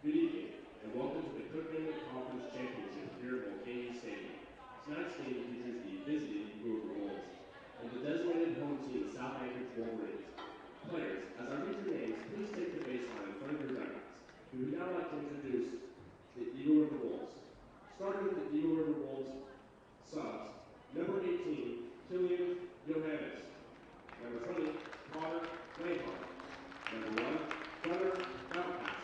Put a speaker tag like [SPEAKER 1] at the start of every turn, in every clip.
[SPEAKER 1] Good evening, and welcome to the Cookman Conference Championship here at Mulcahy Stadium. Tonight's game features the visiting Eagle River Wolves and the designated home team, South Anchorage Wolverines. Players, as I read your names, please take the baseline in front of your dugouts. We would now like to introduce the Eagle River Wolves. Starting with the Eagle River Wolves subs, number 18, Killian Johannes. Number 20, Connor Mayhart. Number 1, Gunnar Mountcastle.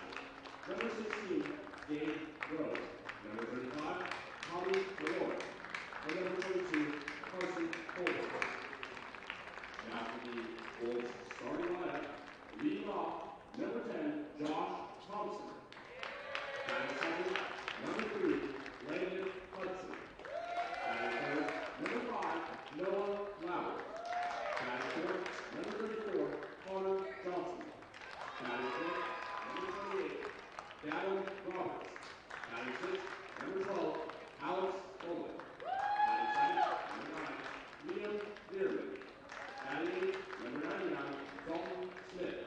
[SPEAKER 1] Number 16, Dave Rose. Number 35, Tommy Malloy. And number 22, Carson Colbert. Now for the Wolves starting lineup, leading off, number 10, Josh Thompson. Batting second, number 3, Landon Hudson. Batting third, number 5, Noah Lauer. Batting fourth, number 34, Connor Johnson. Batting fifth, number 28, Dallin Roberts. Batting sixth, number 12, Alex Bowman. Batting seventh, number 9, Liam Dearman. Batting eighth, number 99, Dalton Smith.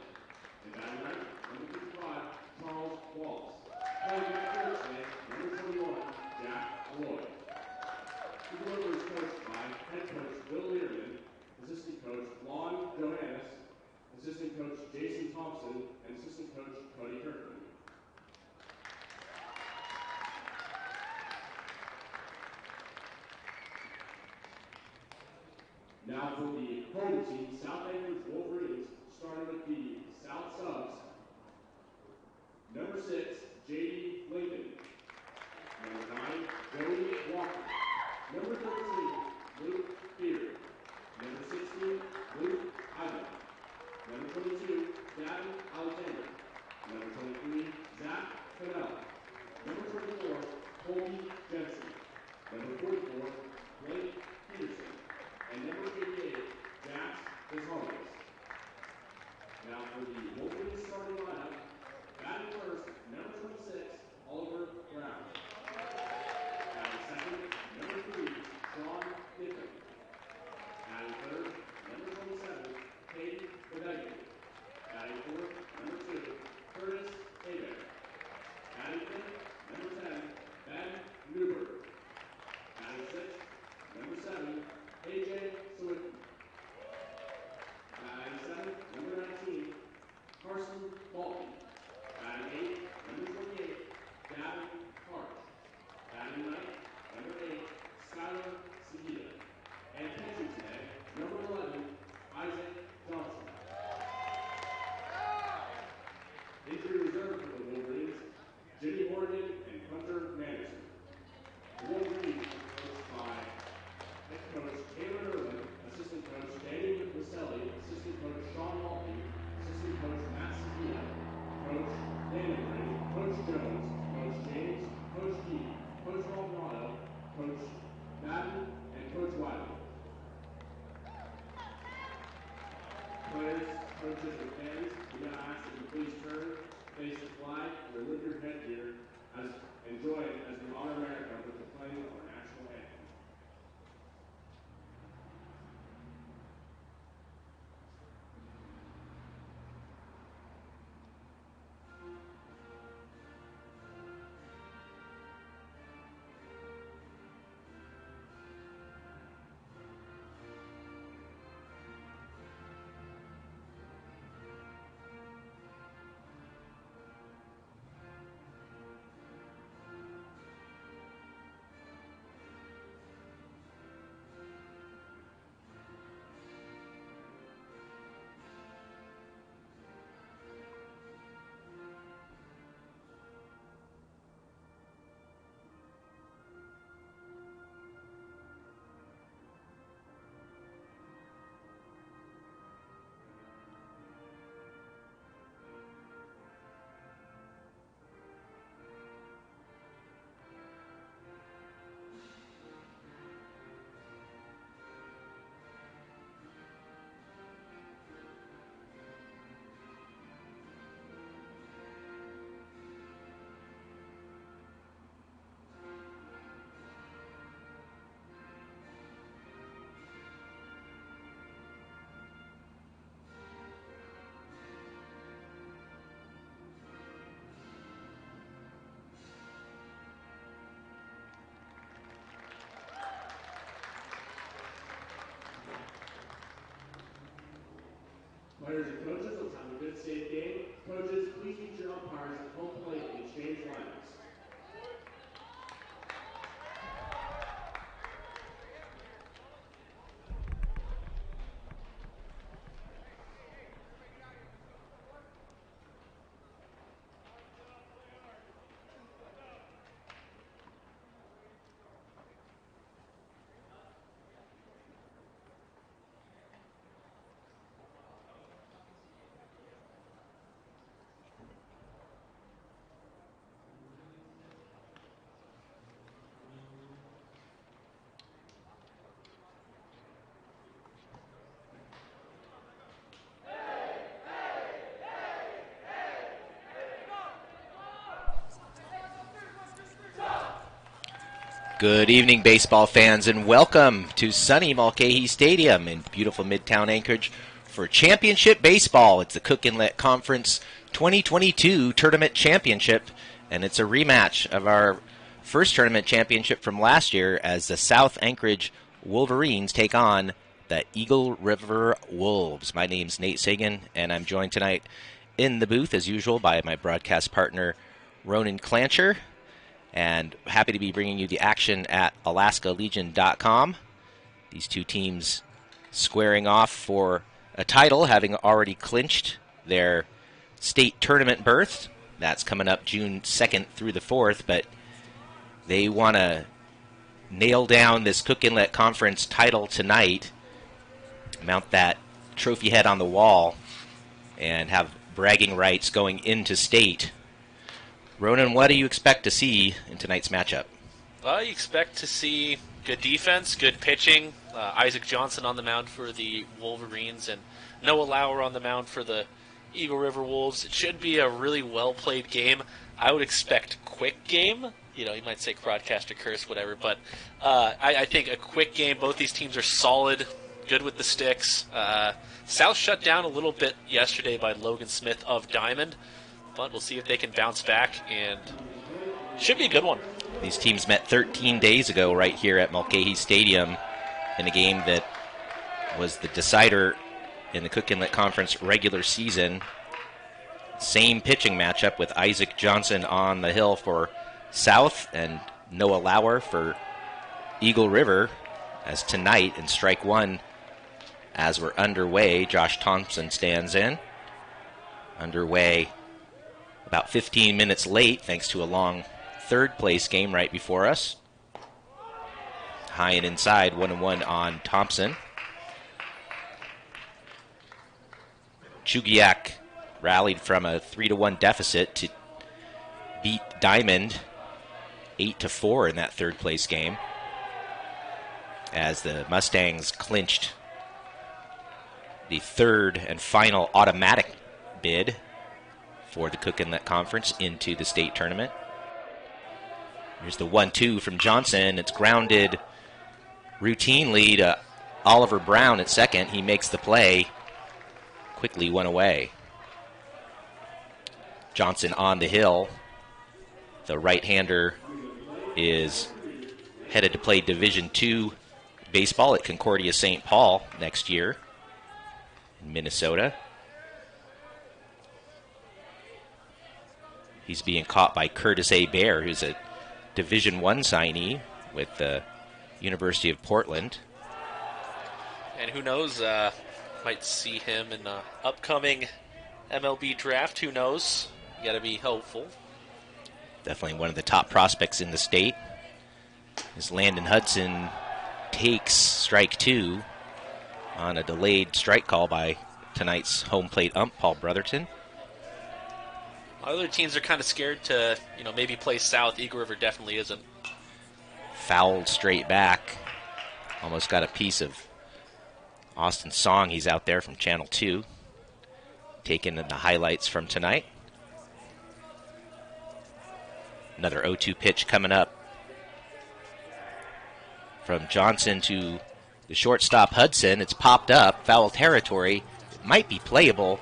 [SPEAKER 1] And batting ninth, number 55, Charles Wallace. Playing back third today, number 21, Jack Lloyd. The River is coached by head coach Bill Learman, assistant coach Lon Johannes, assistant coach Jason Thompson, and assistant coach Cody Kirkman. Now for the home team, South Anchorage Wolverines, starting with the South subs. Number 6, J.D. Lincoln. Number 9, Joey Walker. Number 13, Luke Hebert. Number 16, Luke Ivan. Number 22, Gavin Alexander. Number 23, Zach Fennell. Number 24, Colby Jensen. Number 44, Blake Peterson. And number 88, Jax Desarmes. Players and coaches, let's have a good, safe game. Coaches, please meet your umpires at home plate and exchange lineups.
[SPEAKER 2] Good evening, baseball fans, and welcome to sunny Mulcahy Stadium in beautiful Midtown Anchorage for Championship Baseball. It's the Cook Inlet Conference 2022 Tournament Championship, and it's a rematch of our first tournament championship from last year as the South Anchorage Wolverines take on the Eagle River Wolves. My name's Nate Sagan, and I'm joined tonight in the booth, as usual, by my broadcast partner, Ronan Clancher. And happy to be bringing you the action at AlaskaLegion.com. These two teams squaring off for a title, having already clinched their state tournament berth. That's coming up June 2nd through the 4th, but they want to nail down this Cook Inlet Conference title tonight, mount that trophy head on the wall, and have bragging rights going into state. Ronan, what do you expect to see in tonight's matchup?
[SPEAKER 3] Well, you expect to see good defense, good pitching. Isaac Johnson on the mound for the Wolverines and Noah Lauer on the mound for the Eagle River Wolves. It should be a really well-played game. I would expect quick game. You know, you might say broadcaster curse, whatever, but I think a quick game. Both these teams are solid, good with the sticks. South shut down a little bit yesterday by Logan Smith of Diamond. But we'll see if they can bounce back, and should be a good one.
[SPEAKER 2] These teams met 13 days ago right here at Mulcahy Stadium in a game that was the decider in the Cook Inlet Conference regular season. Same pitching matchup with Isaac Johnson on the hill for South and Noah Lauer for Eagle River. As tonight in strike one, as we're underway, Josh Thompson stands in. Underway about 15 minutes late, thanks to a long third-place game right before us. High and inside, 1-1 on Thompson. Chugiak rallied from a 3-1 deficit to beat Diamond 8-4 in that third-place game, as the Mustangs clinched the third and final automatic bid for the Cook Inlet Conference into the state tournament. Here's the 1-2 from Johnson. It's grounded routinely to Oliver Brown at second. He makes the play. Quickly one away. Johnson on the hill. The right-hander is headed to play Division II baseball at Concordia St. Paul next year in Minnesota. He's being caught by Curtis A. Bear, who's a Division I signee with the University of Portland.
[SPEAKER 3] And who knows, might see him in the upcoming MLB draft. Who knows? You got to be hopeful.
[SPEAKER 2] Definitely one of the top prospects in the state. As Landon Hudson takes strike two on a delayed strike call by tonight's home plate ump, Paul Brotherton.
[SPEAKER 3] Other teams are kind of scared to, maybe play South. Eagle River definitely isn't.
[SPEAKER 2] Fouled straight back. Almost got a piece of Austin Song. He's out there from Channel 2. Taking the highlights from tonight. Another 0-2 pitch coming up from Johnson to the shortstop Hudson. It's popped up. Foul territory. It might be playable.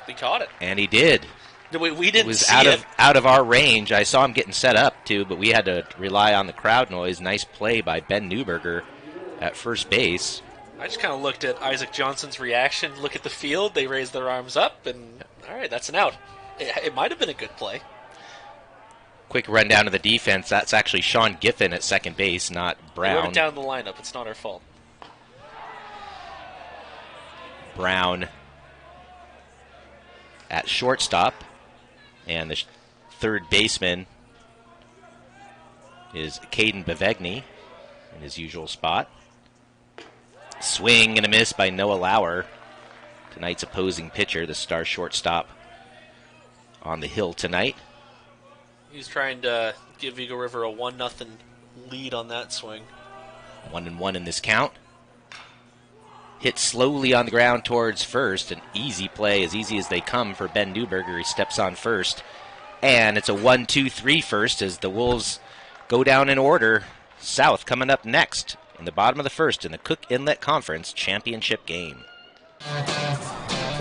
[SPEAKER 3] He caught it.
[SPEAKER 2] And he did.
[SPEAKER 3] We didn't see
[SPEAKER 2] it. Out of our range. I saw him getting set up, too, but we had to rely on the crowd noise. Nice play by Ben Newberger at first base.
[SPEAKER 3] I just kind of looked at Isaac Johnson's reaction. Look at the field. They raised their arms up, and all right, that's an out. It might have been a good play.
[SPEAKER 2] Quick rundown of the defense. That's actually Sean Giffen at second base, not Brown.
[SPEAKER 3] They wrote it down in the lineup. It's not our fault.
[SPEAKER 2] Brown at shortstop, and the third baseman is Caden Bevegny in his usual spot. Swing and a miss by Noah Lauer, tonight's opposing pitcher, the star shortstop on the hill tonight.
[SPEAKER 3] He's trying to give Eagle River a 1-0 lead on that swing.
[SPEAKER 2] 1-1 in this count. Hit slowly on the ground towards first. An easy play, as easy as they come for Ben Newberger. He steps on first. And it's a 1-2-3 first as the Wolves go down in order. South coming up next in the bottom of the first in the Cook Inlet Conference Championship game.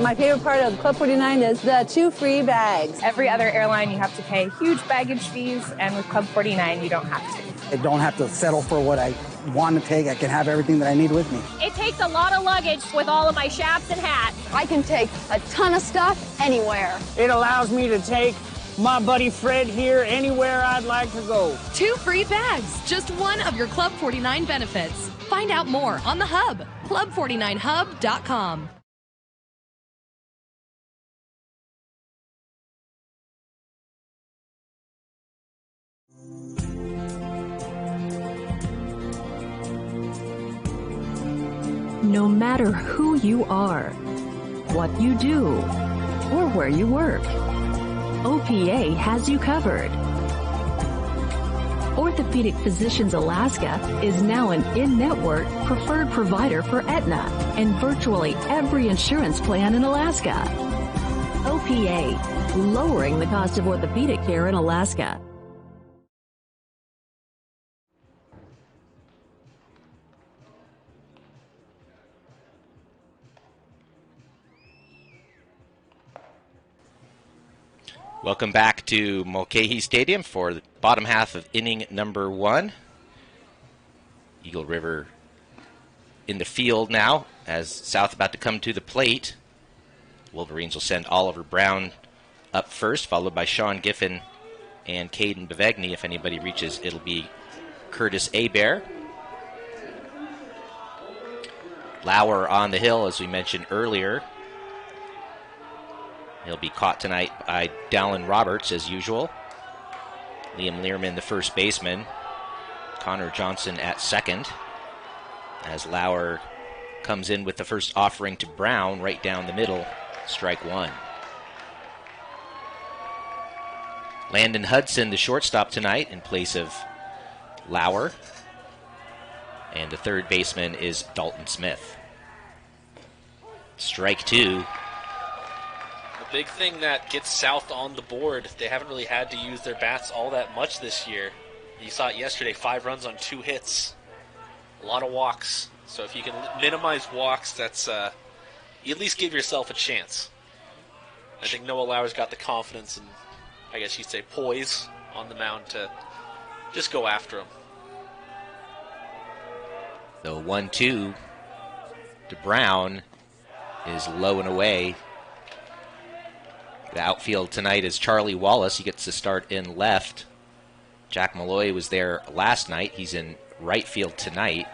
[SPEAKER 4] My favorite part of Club 49 is the 2 free bags.
[SPEAKER 5] Every other airline, you have to pay huge baggage fees, and with Club 49, you don't have to.
[SPEAKER 6] I don't have to settle for what I want to take. I can have everything that I need with me.
[SPEAKER 7] It takes a lot of luggage with all of my chaps and hats.
[SPEAKER 4] I can take a ton of stuff anywhere.
[SPEAKER 8] It allows me to take my buddy Fred here anywhere I'd like to go.
[SPEAKER 9] 2 free bags, just one of your Club 49 benefits. Find out more on the Hub, club49hub.com.
[SPEAKER 10] No matter who you are, what you do, or where you work, OPA has you covered. Orthopedic Physicians Alaska is now an in-network preferred provider for Aetna and virtually every insurance plan in Alaska. OPA, lowering the cost of orthopedic care in Alaska.
[SPEAKER 2] Welcome back to Mulcahy Stadium for the bottom half of inning number 1. Eagle River in the field now as South about to come to the plate. Wolverines will send Oliver Brown up first, followed by Sean Giffen and Caden Bevegny. If anybody reaches, it'll be Curtis Hebert. Lauer on the hill, as we mentioned earlier. He'll be caught tonight by Dallin Roberts, as usual. Liam Learman, the first baseman. Connor Johnson at second. As Lauer comes in with the first offering to Brown, right down the middle. Strike one. Landon Hudson, the shortstop tonight, in place of Lauer. And the third baseman is Dalton Smith. Strike two.
[SPEAKER 3] Big thing that gets South on the board, they haven't really had to use their bats all that much this year. You saw it yesterday, 5 runs on 2 hits. A lot of walks. So if you can minimize walks, that's you at least give yourself a chance. I think Noah Lauer's got the confidence and, I guess you'd say, poise on the mound to just go after him.
[SPEAKER 2] The 1-2 to Brown is low and away. The outfield tonight is Charlie Wallace. He gets to start in left. Jack Malloy was there last night. He's in right field tonight.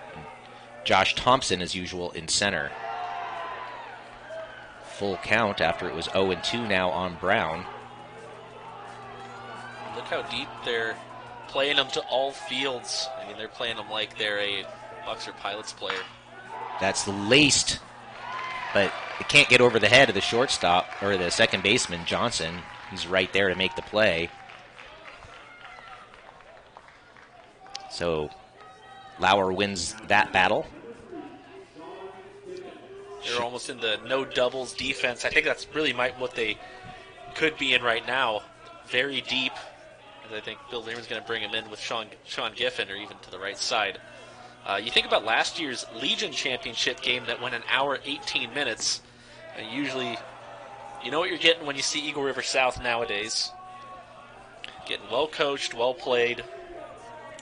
[SPEAKER 2] Josh Thompson, as usual, in center. Full count after it was 0-2 now on Brown.
[SPEAKER 3] Look how deep they're playing them to all fields. I mean, they're playing them like they're a Bucks or Pilots player.
[SPEAKER 2] That's laced, but it can't get over the head of the shortstop, or the second baseman, Johnson. He's right there to make the play. So Lauer wins that battle.
[SPEAKER 3] They're almost in the no doubles defense. I think that's really what they could be in right now. Very deep. And I think Bill Learman's going to bring him in with Sean Giffen, or even to the right side. You think about last year's Legion Championship game that went an hour, 18 minutes. And usually, you know what you're getting when you see Eagle River South nowadays. Getting well coached, well played,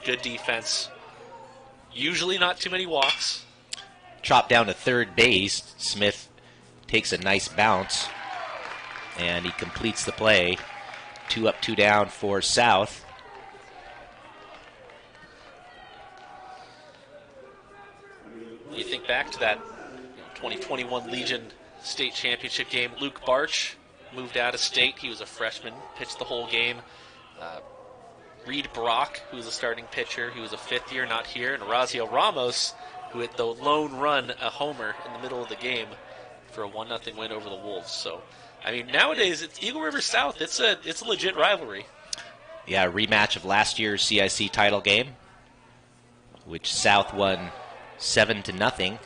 [SPEAKER 3] good defense. Usually not too many walks.
[SPEAKER 2] chopped down to third base. Smith takes a nice bounce, and he completes the play. 2 up, 2 down for South.
[SPEAKER 3] You think back to that 2021 Legion State Championship game. Luke Barch moved out of state. He was a freshman, pitched the whole game. Reed Brock, who was a starting pitcher, he was a fifth year, not here. And Razio Ramos, who hit the lone run, a homer in the middle of the game for a 1-0 win over the Wolves. So, I mean, nowadays, it's Eagle River South. It's a legit rivalry.
[SPEAKER 2] Yeah, a rematch of last year's CIC title game, which South won 7-0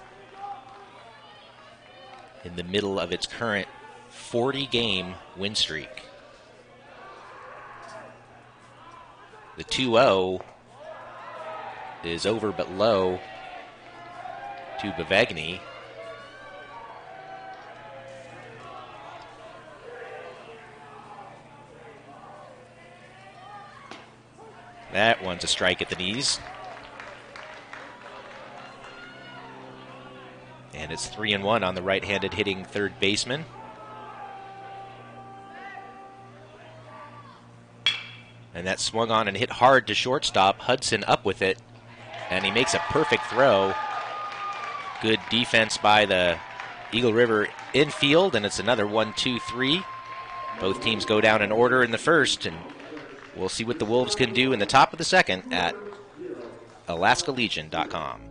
[SPEAKER 2] in the middle of its current 40-game win streak. The 2-0 is over but low to Bavegny. That one's a strike at the knees. And it's 3-1 on the right-handed hitting third baseman. And that swung on and hit hard to shortstop. Hudson up with it, and he makes a perfect throw. Good defense by the Eagle River infield, and it's another 1-2-3. Both teams go down in order in the first, and we'll see what the Wolves can do in the top of the second at alaskalegion.com.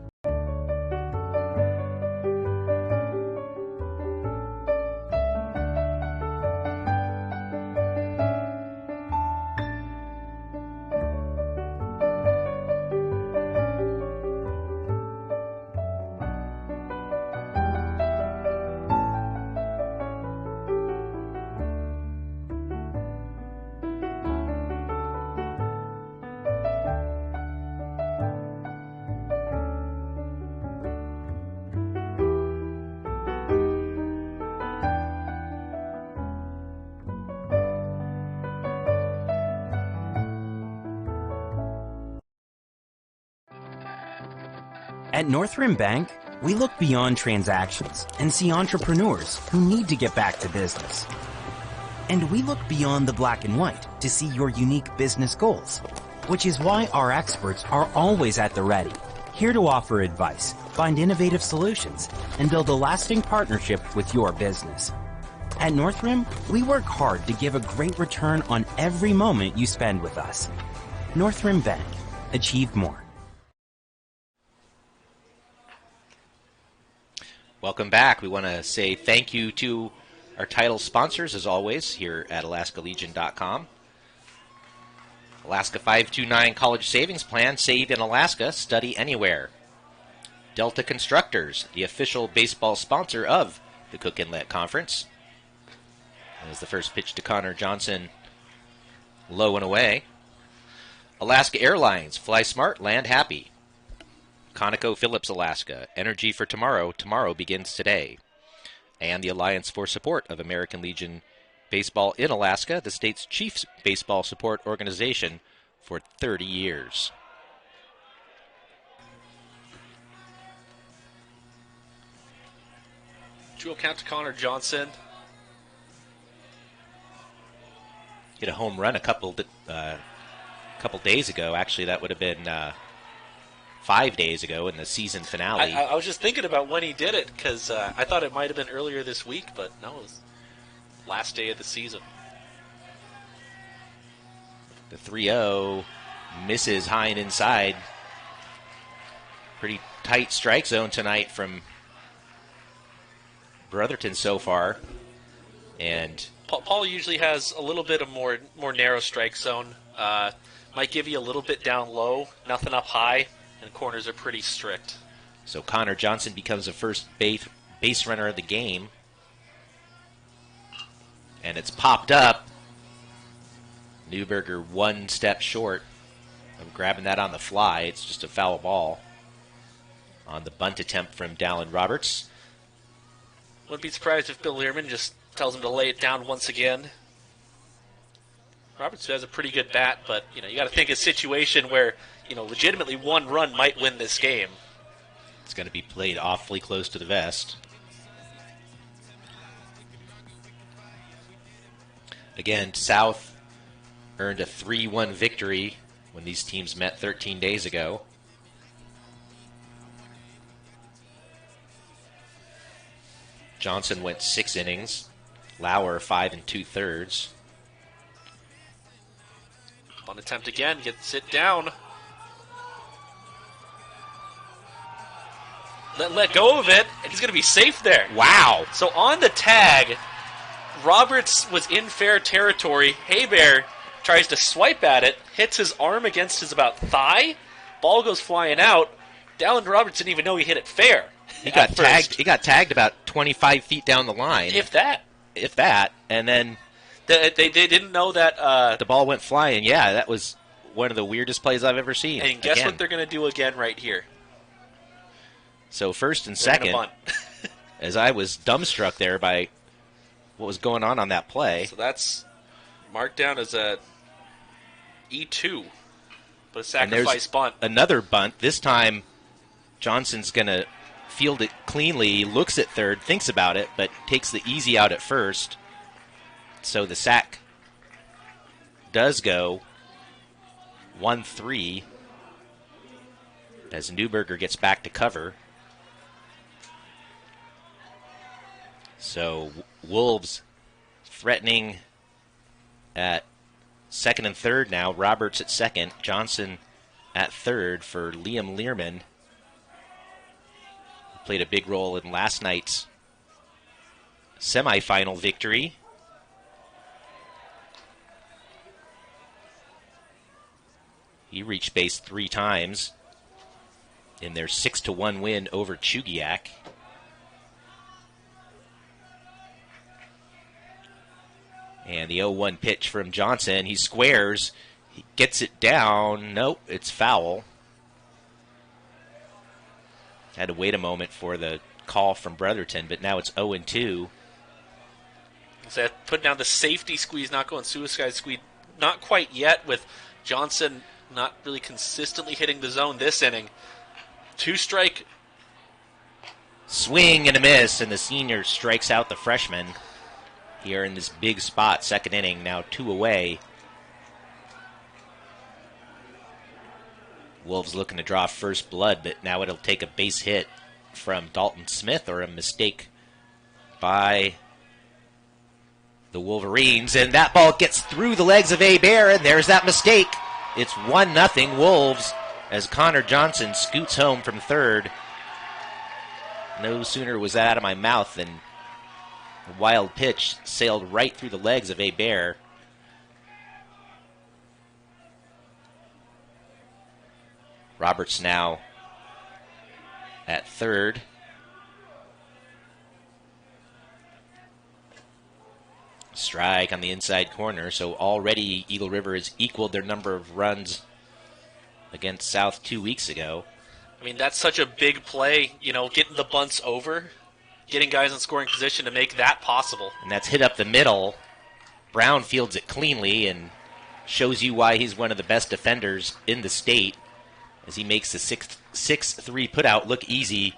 [SPEAKER 11] At North Rim Bank, we look beyond transactions and see entrepreneurs who need to get back to business. And we look beyond the black and white to see your unique business goals, which is why our experts are always at the ready, here to offer advice, find innovative solutions, and build a lasting partnership with your business. At North Rim, we work hard to give a great return on every moment you spend with us. North Rim Bank. Achieve more.
[SPEAKER 2] Welcome back. We want to say thank you to our title sponsors, as always, here at alaskalegion.com. Alaska 529 College Savings Plan. Save in Alaska. Study anywhere. Delta Constructors, the official baseball sponsor of the Cook Inlet Conference. As the first pitch to Connor Johnson, low and away. Alaska Airlines. Fly smart, land happy. ConocoPhillips Alaska, energy for tomorrow. Tomorrow begins today. And the Alliance for Support of American Legion Baseball in Alaska, the state's chief baseball support organization for 30 years.
[SPEAKER 3] Jewel count to Connor Johnson.
[SPEAKER 2] Hit a home run a couple days ago. Actually, that would have been 5 days ago in the season finale.
[SPEAKER 3] I was just thinking about when he did it, because I thought it might have been earlier this week, but no, it was last day of the season.
[SPEAKER 2] The 3-0 misses high and inside. Pretty tight strike zone tonight from Brotherton so far. And
[SPEAKER 3] Paul usually has a little bit of more narrow strike zone. Might give you a little bit down low, nothing up high. And corners are pretty strict.
[SPEAKER 2] So Connor Johnson becomes the first base runner of the game. And it's popped up. Newberger 1 step short of grabbing that on the fly. It's just a foul ball on the bunt attempt from Dallin Roberts.
[SPEAKER 3] Wouldn't be surprised if Bill Learman just tells him to lay it down once again. Roberts has a pretty good bat, but you got to think a situation where legitimately one run might win this game.
[SPEAKER 2] It's going to be played awfully close to the vest. Again, South earned a 3-1 victory when these teams met 13 days ago. Johnson went 6 innings. Lauer 5 2/3.
[SPEAKER 3] Bunt attempt again, gets it down. Let go of it, and he's going to be safe there.
[SPEAKER 2] Wow.
[SPEAKER 3] So on the tag, Roberts was in fair territory. Hebert tries to swipe at it, hits his arm against his about thigh. Ball goes flying out. Dallin Roberts didn't even know he hit it fair.
[SPEAKER 2] He got tagged. He got tagged about 25 feet down the line.
[SPEAKER 3] If that.
[SPEAKER 2] And then
[SPEAKER 3] they didn't know that
[SPEAKER 2] the ball went flying. Yeah, that was one of the weirdest plays I've ever seen.
[SPEAKER 3] And guess what they're going to do again right here?
[SPEAKER 2] So first and
[SPEAKER 3] They're gonna
[SPEAKER 2] second,
[SPEAKER 3] bunt.
[SPEAKER 2] as I was dumbstruck there by what was going on that play.
[SPEAKER 3] So that's marked down as a E2, but a sacrifice bunt.
[SPEAKER 2] Another bunt. This time, Johnson's going to field it cleanly, looks at third, thinks about it, but takes the easy out at first. So the sack does go 1-3 as Newberger gets back to cover. So Wolves threatening at second and third now. Roberts at second. Johnson at third for Liam Learman. Played a big role in last night's semifinal victory. He reached base 3 times in their 6-1 win over Chugiak. And the 0-1 pitch from Johnson. He squares. He gets it down. Nope, it's foul. Had to wait a moment for the call from Brotherton, but now it's 0-2.
[SPEAKER 3] So putting down the safety squeeze, not going suicide squeeze. Not quite yet, with Johnson not really consistently hitting the zone this inning. 2-strike.
[SPEAKER 2] Swing and a miss, and the senior strikes out the freshman here in this big spot. Second inning, now 2 away. Wolves looking to draw first blood, but now it'll take a base hit from Dalton Smith or a mistake by the Wolverines. And that ball gets through the legs of Hebert, and there's that mistake. It's 1-0 Wolves as Connor Johnson scoots home from third. No sooner was that out of my mouth than a wild pitch sailed right through the legs of Hebert. Roberts now at third. Strike on the inside corner, so already Eagle River has equaled their number of runs against South 2 weeks ago.
[SPEAKER 3] I mean, that's such a big play, getting the bunts over, getting guys in scoring position to make that possible.
[SPEAKER 2] And that's hit up the middle. Brown fields it cleanly and shows you why he's one of the best defenders in the state, as he makes the 6-3 putout look easy,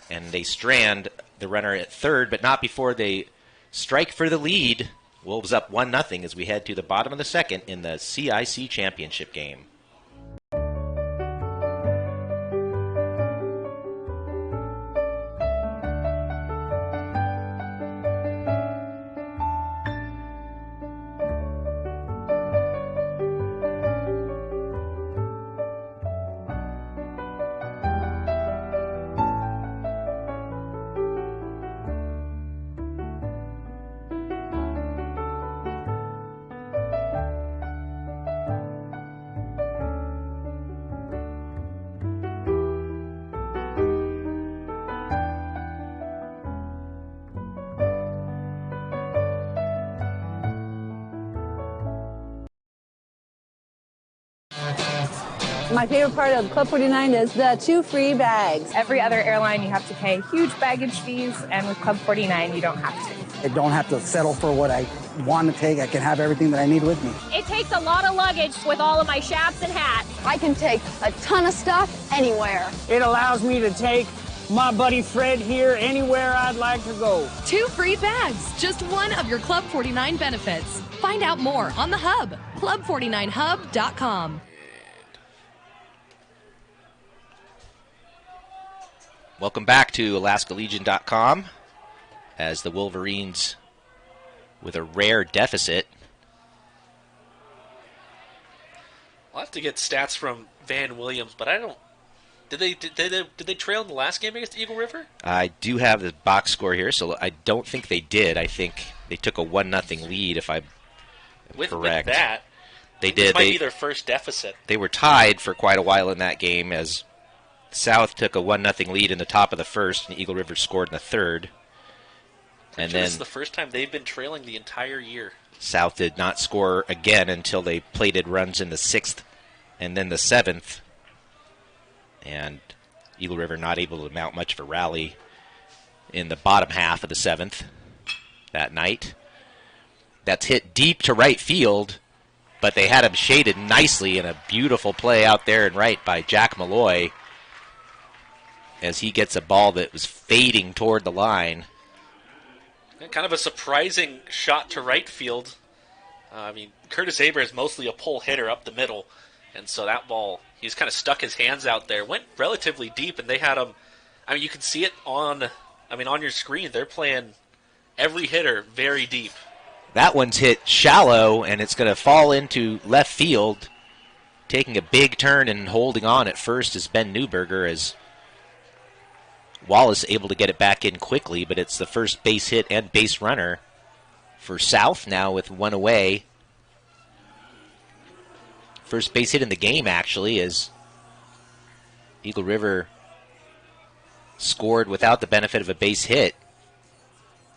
[SPEAKER 2] and they strand the runner at third, but not before they strike for the lead. Wolves up 1-0 as we head to the bottom of the second in the CIC championship game.
[SPEAKER 4] My favorite part of Club 49 is the 2 free bags.
[SPEAKER 5] Every other airline you have to pay huge baggage fees, and with Club 49 you don't have to.
[SPEAKER 6] I don't have to settle for what I want to take. I can have everything that I need with me.
[SPEAKER 7] It takes a lot of luggage with all of my chaps and hats.
[SPEAKER 4] I can take a ton of stuff anywhere.
[SPEAKER 8] It allows me to take my buddy Fred here anywhere I'd like to go.
[SPEAKER 9] 2 free bags, just one of your Club 49 benefits. Find out more on the Hub, club49hub.com.
[SPEAKER 2] Welcome back to AlaskaLegion.com as the Wolverines with a rare deficit.
[SPEAKER 3] I'll have to get stats from Van Williams, but I don't. Did they trail in the last game against Eagle River?
[SPEAKER 2] I do have the box score here, so I don't think they did. I think they took a 1-0 lead, if I'm correct.
[SPEAKER 3] With that,
[SPEAKER 2] they did.
[SPEAKER 3] This might be their first deficit.
[SPEAKER 2] They were tied for quite a while in that game as South took a 1-0 lead in the top of the first, and Eagle River scored in the third. And then
[SPEAKER 3] this is the first time they've been trailing the entire year.
[SPEAKER 2] South did not score again until they plated runs in the 6th and then the 7th. And Eagle River not able to mount much of a rally in the bottom half of the 7th that night. That's hit deep to right field, but they had him shaded nicely in a beautiful play out there in right by Jack Malloy as he gets a ball that was fading toward the line.
[SPEAKER 3] Kind of a surprising shot to right field. Curtis Hebert is mostly a pull hitter up the middle, and so that ball, he's kind of stuck his hands out there. Went relatively deep, and they had him. You can see it on your screen. They're playing every hitter very deep.
[SPEAKER 2] That one's hit shallow, and it's going to fall into left field. Taking a big turn and holding on at first is Ben Newberger, as Wallace able to get it back in quickly, but it's the first base hit and base runner for South now with one away. First base hit in the game, actually, as Eagle River scored without the benefit of a base hit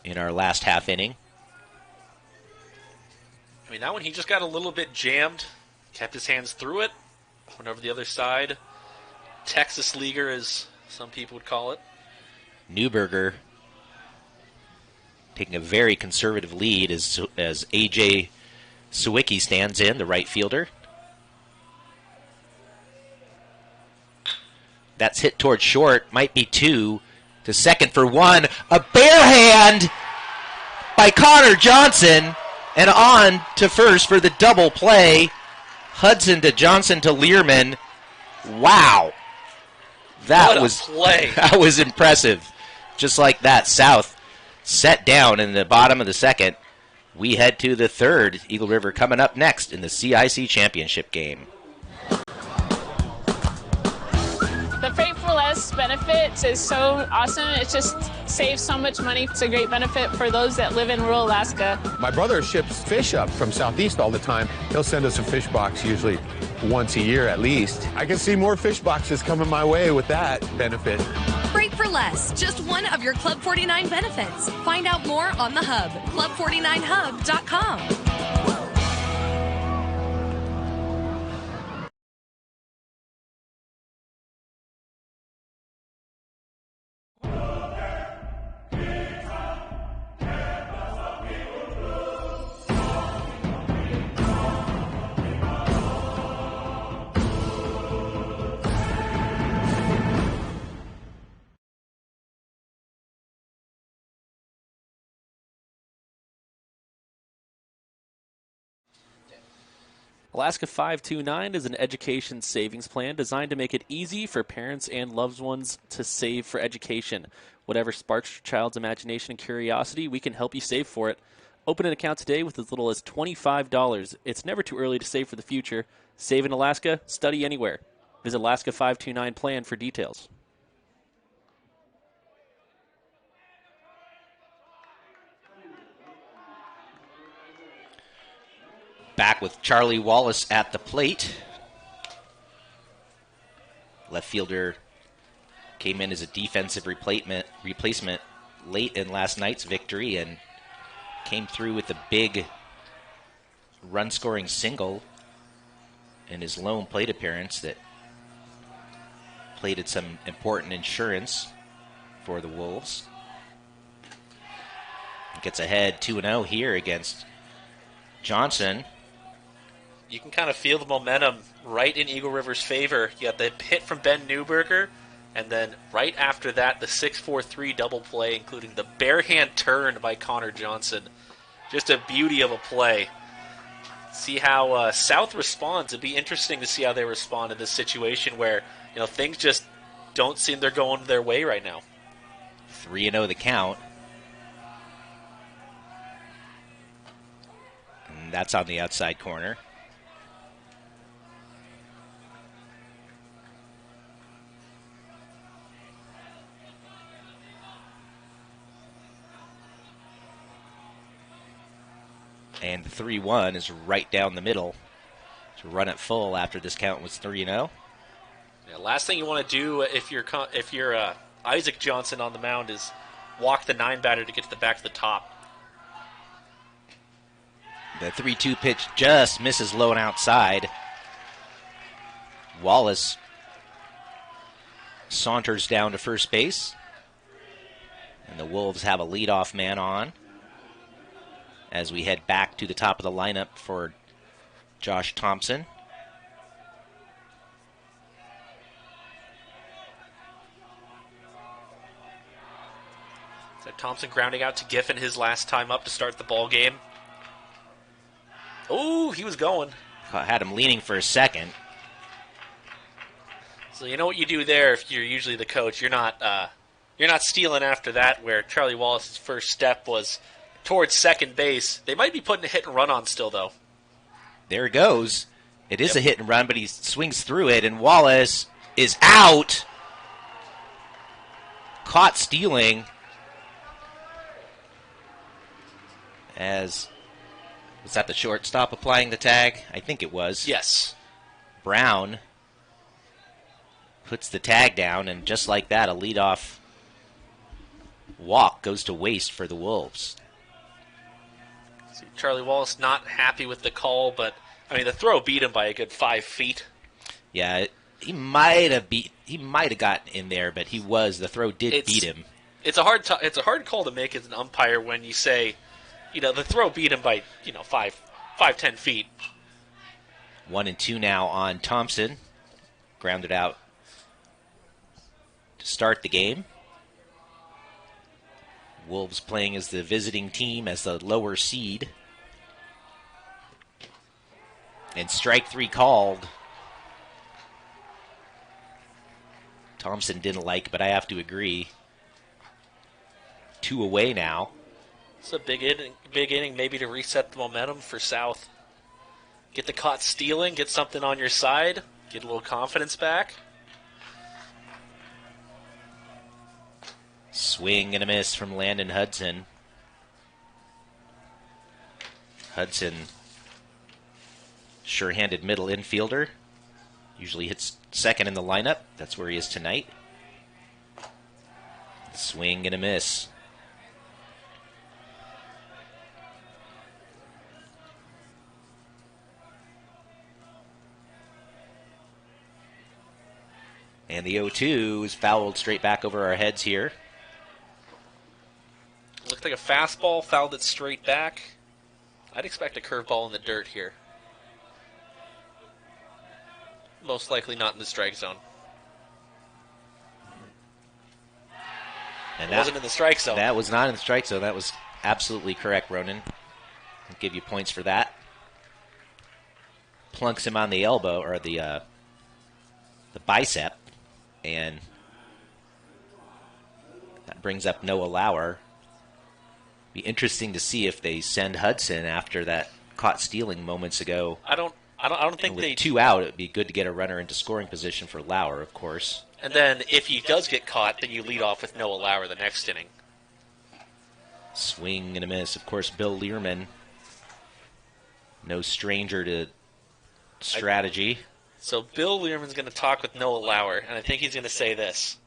[SPEAKER 2] in our last half inning.
[SPEAKER 3] That one he just got a little bit jammed, kept his hands through it, went over the other side. Texas leaguer, as some people would call it.
[SPEAKER 2] Newberger taking a very conservative lead as A.J. Sawicki stands in, the right fielder. That's hit toward short, might be 2, to second for 1. A bare hand by Connor Johnson, and on to first for the double play. Hudson to Johnson to Learman. Wow. That was impressive. Just like that, South set down in the bottom of the second. We head to the third. Eagle River coming up next in the CIC championship game.
[SPEAKER 12] The Freight for Less benefits is so awesome. It just saves so much money. It's a great benefit for those that live in rural Alaska.
[SPEAKER 13] My brother ships fish up from Southeast all the time. He'll send us a fish box usually once a year at least. I can see more fish boxes coming my way with that benefit.
[SPEAKER 9] Freight for Less, just one of your Club 49 benefits. Find out more on the Hub, club49hub.com.
[SPEAKER 14] Alaska 529 is an education savings plan designed to make it easy for parents and loved ones to save for education. Whatever sparks your child's imagination and curiosity, we can help you save for it. Open an account today with as little as $25. It's never too early to save for the future. Save in Alaska, study anywhere. Visit Alaska 529 Plan for details.
[SPEAKER 2] Back with Charlie Wallace at the plate. Left fielder came in as a defensive replacement late in last night's victory and came through with a big run-scoring single in his lone plate appearance that plated some important insurance for the Wolves. Gets ahead 2-0 here against Johnson.
[SPEAKER 3] You can kind of feel the momentum right in Eagle River's favor. You got the hit from Ben Newberger, and then right after that, the 6-4-3 double play, including the barehand turn by Connor Johnson. Just a beauty of a play. See how South responds. It'd be interesting to see how they respond in this situation where things just don't seem they're going their way right now.
[SPEAKER 2] 3-0 the count. And that's on the outside corner. And the 3-1 is right down the middle to run it full after this count was 3-0.
[SPEAKER 3] Yeah, last thing you want to do if you're Isaac Johnson on the mound is walk the 9 batter to get to the back of the top.
[SPEAKER 2] The 3-2 pitch just misses low and outside. Wallace saunters down to first base. And the Wolves have a leadoff man on as we head back to the top of the lineup for Josh Thompson.
[SPEAKER 3] So Thompson grounding out to Giffen his last time up to start the ball game. Oh, he was going.
[SPEAKER 2] Had him leaning for a second.
[SPEAKER 3] So you know what you do there if you're usually the coach. You're not stealing after that, where Charlie Wallace's first step was towards second base. They might be putting a hit and run on still, though.
[SPEAKER 2] There it goes. It is a hit and run, but he swings through it, and Wallace is out. Caught stealing. Was that the shortstop applying the tag? I think it was.
[SPEAKER 3] Yes.
[SPEAKER 2] Brown puts the tag down, and just like that, a leadoff walk goes to waste for the Wolves.
[SPEAKER 3] Charlie Wallace not happy with the call, but the throw beat him by a good 5 feet.
[SPEAKER 2] Yeah, he might have gotten in there, but the throw did beat him.
[SPEAKER 3] It's a hard call to make as an umpire when you say, the throw beat him by 5-10 feet.
[SPEAKER 2] 1-2 now on Thompson, grounded out to start the game. Wolves playing as the visiting team as the lower seed. And strike 3 called. Thompson didn't like, but I have to agree. 2 away now.
[SPEAKER 3] It's a big inning maybe to reset the momentum for South. Get the caught stealing, get something on your side, get a little confidence back.
[SPEAKER 2] Swing and a miss from Landon Hudson. Hudson, sure-handed middle infielder. Usually hits second in the lineup. That's where he is tonight. Swing and a miss. And the 0-2 is fouled straight back over our heads here.
[SPEAKER 3] Looked like a fastball, fouled it straight back. I'd expect a curveball in the dirt here. Most likely not in the strike zone.
[SPEAKER 2] And
[SPEAKER 3] it wasn't in the strike zone.
[SPEAKER 2] That was not in the strike zone. That was absolutely correct, Ronan. I'll give you points for that. Plunks him on the elbow, or the bicep, and that brings up Noah Lauer. Be interesting to see if they send Hudson after that caught stealing moments ago.
[SPEAKER 3] I don't think
[SPEAKER 2] with
[SPEAKER 3] they
[SPEAKER 2] 2 out. It'd be good to get a runner into scoring position for Lauer, of course.
[SPEAKER 3] And then if he does get caught, then you lead off with Noah Lauer the next inning.
[SPEAKER 2] Swing and a miss. Of course, Bill Learman, no stranger to strategy.
[SPEAKER 3] So Bill Learman's going to talk with Noah Lauer, and I think he's going to say this: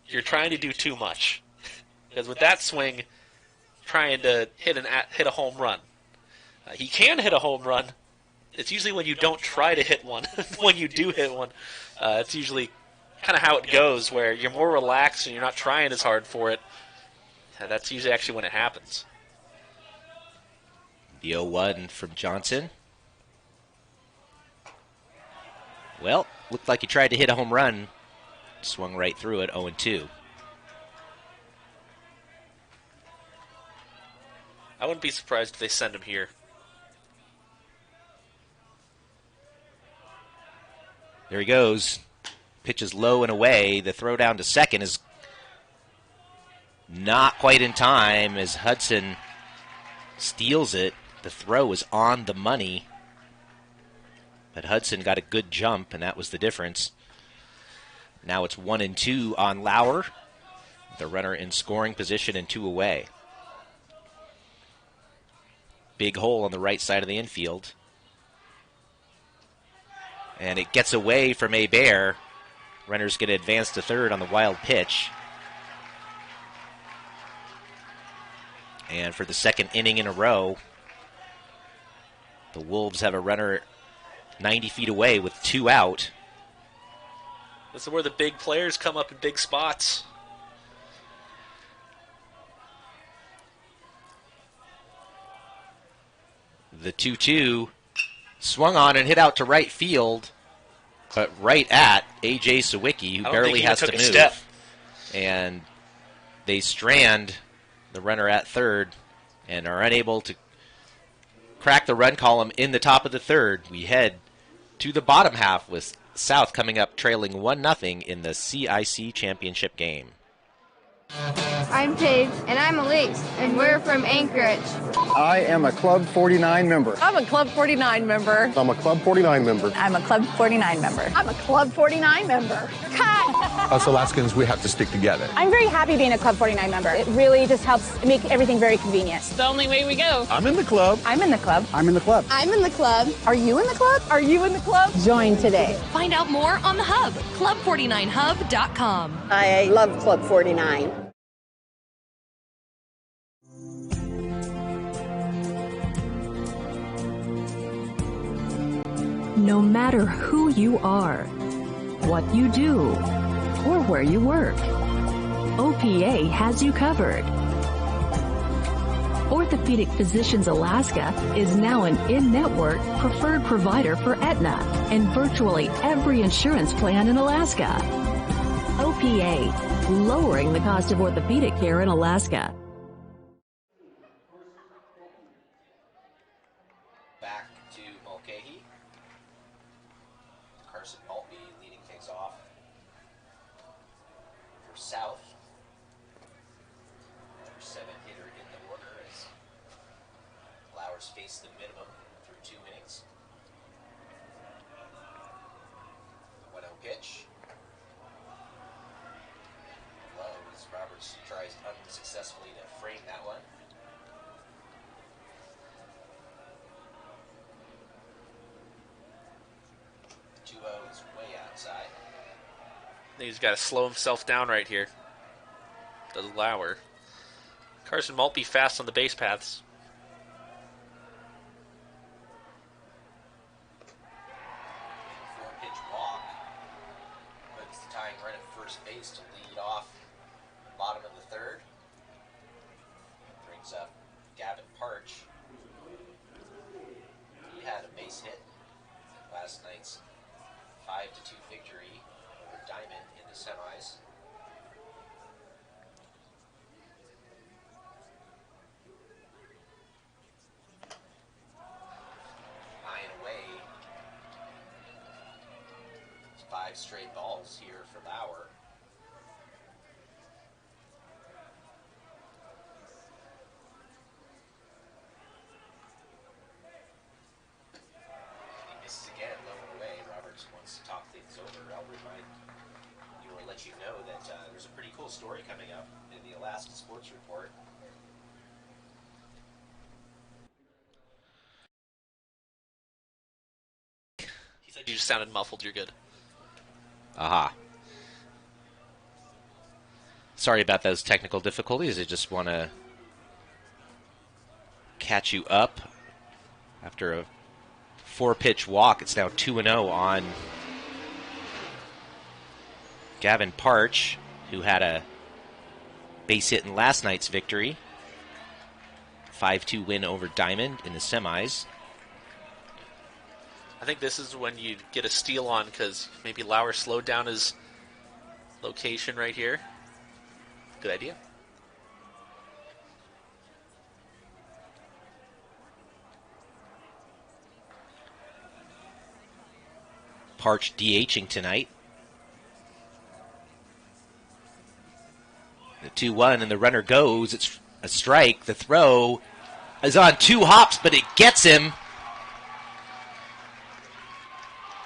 [SPEAKER 3] "You're trying to do too much, because with that swing, trying to hit a home run. He can hit a home run. It's usually when you don't try to hit one. When you do hit one, it's usually kind of how it goes, where you're more relaxed and you're not trying as hard for it. That's usually actually when it happens."
[SPEAKER 2] The 0-1 from Johnson. Well, looked like he tried to hit a home run. Swung right through it, 0-2.
[SPEAKER 3] I wouldn't be surprised if they send him here.
[SPEAKER 2] There he goes. Pitches low and away. The throw down to second is not quite in time as Hudson steals it. The throw is on the money. But Hudson got a good jump, and that was the difference. Now it's 1-2 on Lauer. The runner in scoring position and 2 away. Big hole on the right side of the infield. And it gets away from Hebert. Runner's going to advance to third on the wild pitch. And for the second inning in a row, the Wolves have a runner 90 feet away with 2 out.
[SPEAKER 3] This is where the big players come up in big spots.
[SPEAKER 2] The 2-2 swung on and hit out to right field, but right at A.J. Sawicki, who barely has to move. And they strand the runner at third and are unable to crack the run column in the top of the third. We head to the bottom half with South coming up trailing 1-0 in the CIC championship game.
[SPEAKER 15] I'm Paige. And I'm Elise. And we're from Anchorage.
[SPEAKER 6] I am a Club 49 member.
[SPEAKER 5] I'm a Club 49 member.
[SPEAKER 13] I'm a Club 49 member.
[SPEAKER 5] I'm a Club 49 member.
[SPEAKER 7] I'm a Club 49 member.
[SPEAKER 13] Us Alaskans, we have to stick together.
[SPEAKER 7] I'm very happy being a Club 49 member. It really just helps make everything very convenient.
[SPEAKER 12] It's the only way we go.
[SPEAKER 13] I'm in the club.
[SPEAKER 5] I'm in the club.
[SPEAKER 6] I'm in the club.
[SPEAKER 15] I'm in the club.
[SPEAKER 7] Are you in the club? Are you in the club?
[SPEAKER 4] Join today.
[SPEAKER 9] Find out more on the Hub, club49hub.com.
[SPEAKER 4] I love Club 49.
[SPEAKER 10] No matter who you are, what you do, or where you work, OPA has you covered. Orthopedic Physicians Alaska is now an in-network preferred provider for Aetna and virtually every insurance plan in Alaska. OPA, lowering the cost of orthopedic care in Alaska.
[SPEAKER 2] Back to Mulcahy. Carson Maltby leading things off for South. Number 7 hitter in the order as Flowers face the minimum through 2 innings. The 1-0 pitch. Low as Roberts tries unsuccessfully to frame that one. 2-0 is way outside.
[SPEAKER 3] I think he's got to slow himself down right here. Does Lauer. Carson Maltby fast on the base paths.
[SPEAKER 2] Four-pitch walk. Puts the tying run at first base to lead off bottom of the third. Brings up Gavin Parch. He had a base hit last night's 5-2 victory over Diamond in the semis. High and away. It's 5 straight balls here for Lauer. He misses again, low and away. Roberts wants to talk things over. I'll remind you or let you know that there's a pretty cool story coming up in the Alaska Sports Report.
[SPEAKER 3] He said you just sounded muffled. You're good.
[SPEAKER 2] Aha. Sorry about those technical difficulties. I just want to catch you up. After a 4-pitch walk, it's now 2-0 on Gavin Parch, who had a base hit in last night's victory. 5-2 win over Diamond in the semis.
[SPEAKER 3] I think this is when you get a steal on because maybe Lauer slowed down his location right here. Good idea.
[SPEAKER 2] Parch DHing tonight. The 2-1 and the runner goes. It's a strike. The throw is on 2 hops, but it gets him.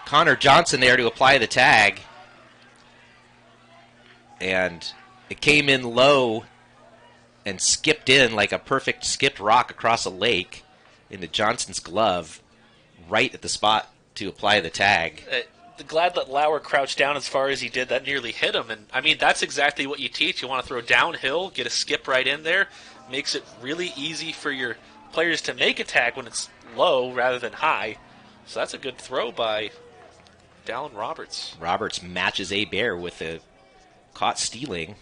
[SPEAKER 2] Connor Johnson there to apply the tag. And it came in low and skipped in like a perfect skipped rock across a lake into Johnson's glove, right at the spot to apply the tag.
[SPEAKER 3] Glad that Lauer crouched down as far as he did. That nearly hit him. And, I mean, that's exactly what you teach. You want to throw downhill, get a skip right in there. Makes it really easy for your players to make a tag when it's low rather than high. So that's a good throw by Dallin Roberts.
[SPEAKER 2] Roberts matches Hebert with a caught stealing.
[SPEAKER 3] You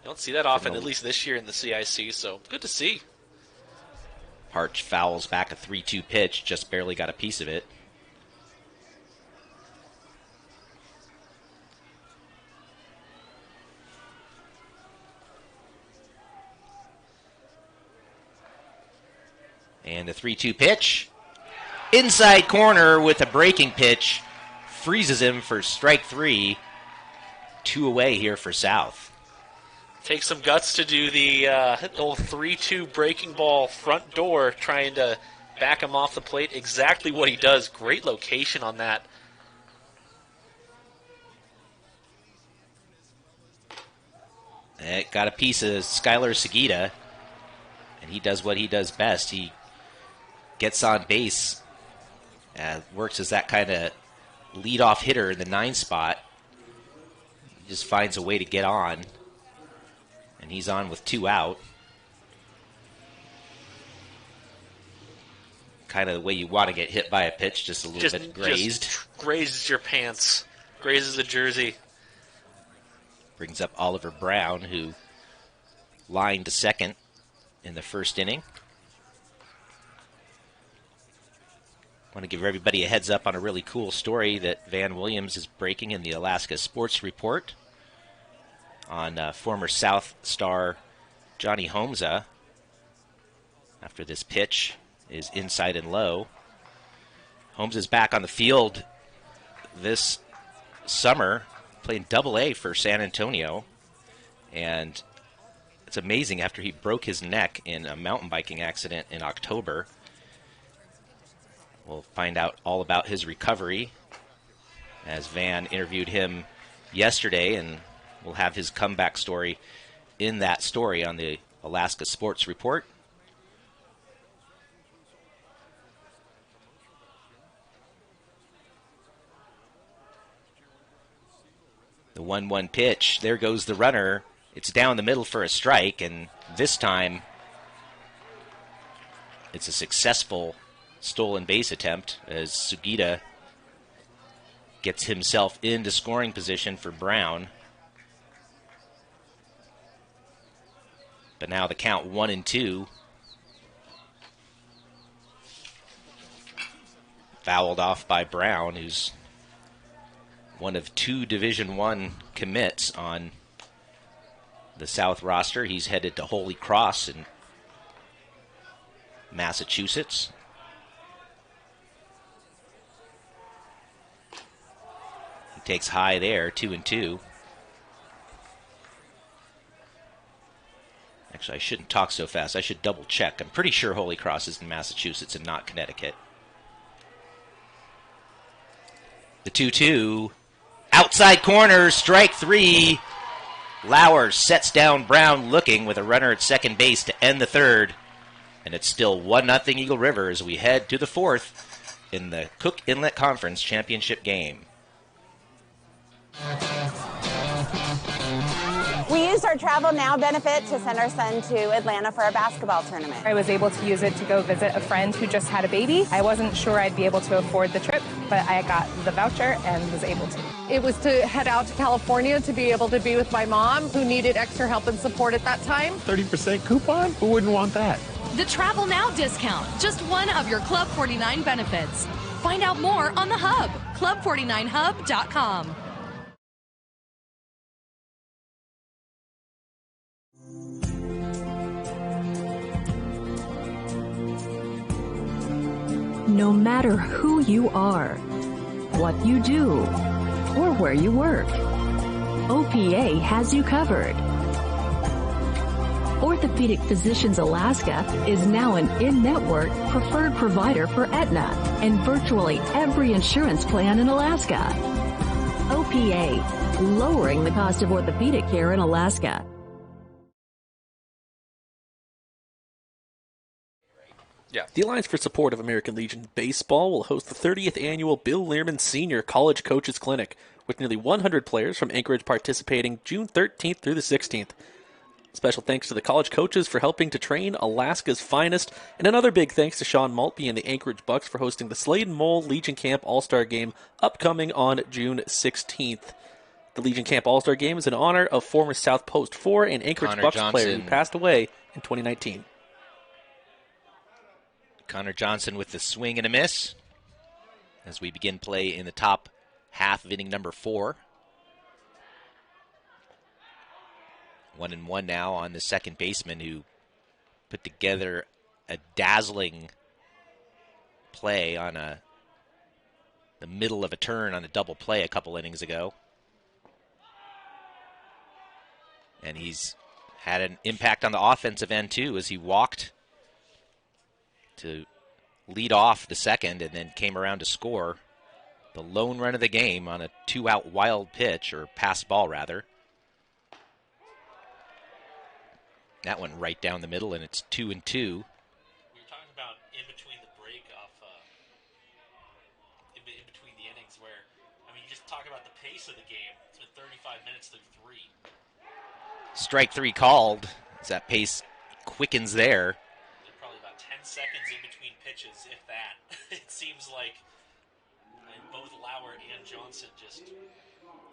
[SPEAKER 3] don't see that often, at least this year in the CIC, so good to see.
[SPEAKER 2] Parch fouls back a 3-2 pitch, just barely got a piece of it. And the 3-2 pitch. Inside corner with a breaking pitch. Freezes him for strike 3. 2 away here for South.
[SPEAKER 3] Takes some guts to do the old 3-2 breaking ball front door, trying to back him off the plate. Exactly what he does. Great location on that.
[SPEAKER 2] It got a piece of Skylar Seguida, and he does what he does best. He gets on base, works as that kind of leadoff hitter in the 9 spot. He just finds a way to get on, and he's on with 2 out. Kind of the way you want to get hit by a pitch, just a little bit grazed.
[SPEAKER 3] Just grazes your pants, grazes the jersey.
[SPEAKER 2] Brings up Oliver Brown, who lined to second in the first inning. I want to give everybody a heads up on a really cool story that Van Williams is breaking in the Alaska Sports Report on former South star Johnny Homza. After this pitch is inside and low. Holmes is back on the field this summer, playing Double-A for San Antonio. And it's amazing, after he broke his neck in a mountain biking accident in October. We'll find out all about his recovery as Van interviewed him yesterday, and we'll have his comeback story in that story on the Alaska Sports Report. The 1-1 pitch. There goes the runner. It's down the middle for a strike, and this time it's a successful stolen base attempt as Sugita gets himself into scoring position for Brown. But now the count 1-2. Fouled off by Brown, who's one of 2 Division I commits on the South roster. He's headed to Holy Cross in Massachusetts. He takes high there, 2-2. Actually, I shouldn't talk so fast. I should double check. I'm pretty sure Holy Cross is in Massachusetts and not Connecticut. The 2-2. Outside corner, strike 3. Lauer sets down Brown looking with a runner at second base to end the third. And it's still 1-0 Eagle River as we head to the 4th in the Cook Inlet Conference Championship game.
[SPEAKER 16] We used our Travel Now benefit to send our son to Atlanta for a basketball tournament.
[SPEAKER 5] I was able to use it to go visit a friend who just had a baby. I wasn't sure I'd be able to afford the trip, but I got the voucher and was able to.
[SPEAKER 17] It was to head out to California to be able to be with my mom, who needed extra help and support at that time.
[SPEAKER 13] 30% coupon? Who wouldn't want that?
[SPEAKER 9] The Travel Now discount, just one of your Club 49 benefits. Find out more on the Hub, club49hub.com.
[SPEAKER 10] No matter who you are, what you do, or where you work, OPA has you covered. Orthopedic Physicians Alaska is now an in-network preferred provider for Aetna and virtually every insurance plan in Alaska. OPA, lowering the cost of orthopedic care in Alaska.
[SPEAKER 14] Yeah. The Alliance for Support of American Legion Baseball will host the 30th annual Bill Learman Senior College Coaches Clinic, with nearly 100 players from Anchorage participating June 13th through the 16th. Special thanks to the college coaches for helping to train Alaska's finest, and another big thanks to Sean Maltby and the Anchorage Bucks for hosting the Slade Mole Legion Camp All-Star Game upcoming on June 16th. The Legion Camp All-Star Game is in honor of former South Post 4 and Anchorage
[SPEAKER 2] Connor
[SPEAKER 14] Bucks
[SPEAKER 2] Johnson.
[SPEAKER 14] player who passed away in 2019.
[SPEAKER 2] Connor Johnson with the swing and a miss as we begin play in the top half of inning number 4. 1-1 now on the second baseman, who put together a dazzling play on the middle of a turn on a double play a couple innings ago. And he's had an impact on the offensive end too, as he walked to lead off the second and then came around to score the lone run of the game on a 2-out wild pitch, or pass ball rather. That went right down the middle, and it's 2-2.
[SPEAKER 3] We were talking about in between the break off, in between the innings, where, I mean, you just talk about the pace of the game. It's been 35 minutes through 3.
[SPEAKER 2] Strike 3 called as that pace quickens there.
[SPEAKER 3] Probably about 10 seconds in between pitches, if that. It seems like both Lauer and Johnson just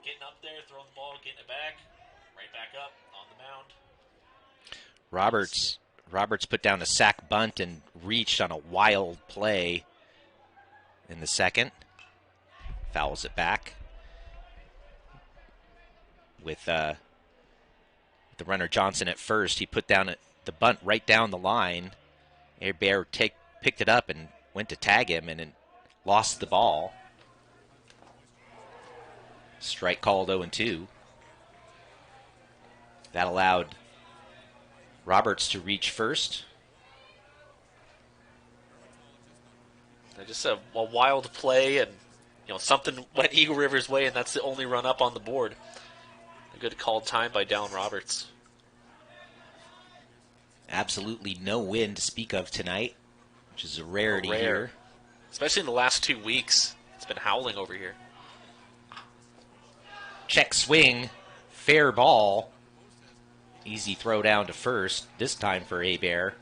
[SPEAKER 3] getting up there, throwing the ball, getting it back, right back up on the mound.
[SPEAKER 2] Roberts put down a sac bunt and reached on a wild play in the second. Fouls it back. With the runner Johnson at first, he put down the bunt right down the line. Hebert picked it up and went to tag him and lost the ball. Strike called 0-2. That allowed Roberts to reach first.
[SPEAKER 3] Just a wild play, and something went Eagle River's way, and that's the only run up on the board. A good called time by Dallin Roberts.
[SPEAKER 2] Absolutely no wind to speak of tonight, which is a rarity here.
[SPEAKER 3] Especially in the last 2 weeks. It's been howling over here.
[SPEAKER 2] Check swing, fair ball. Easy throw down to first, this time for Hebert.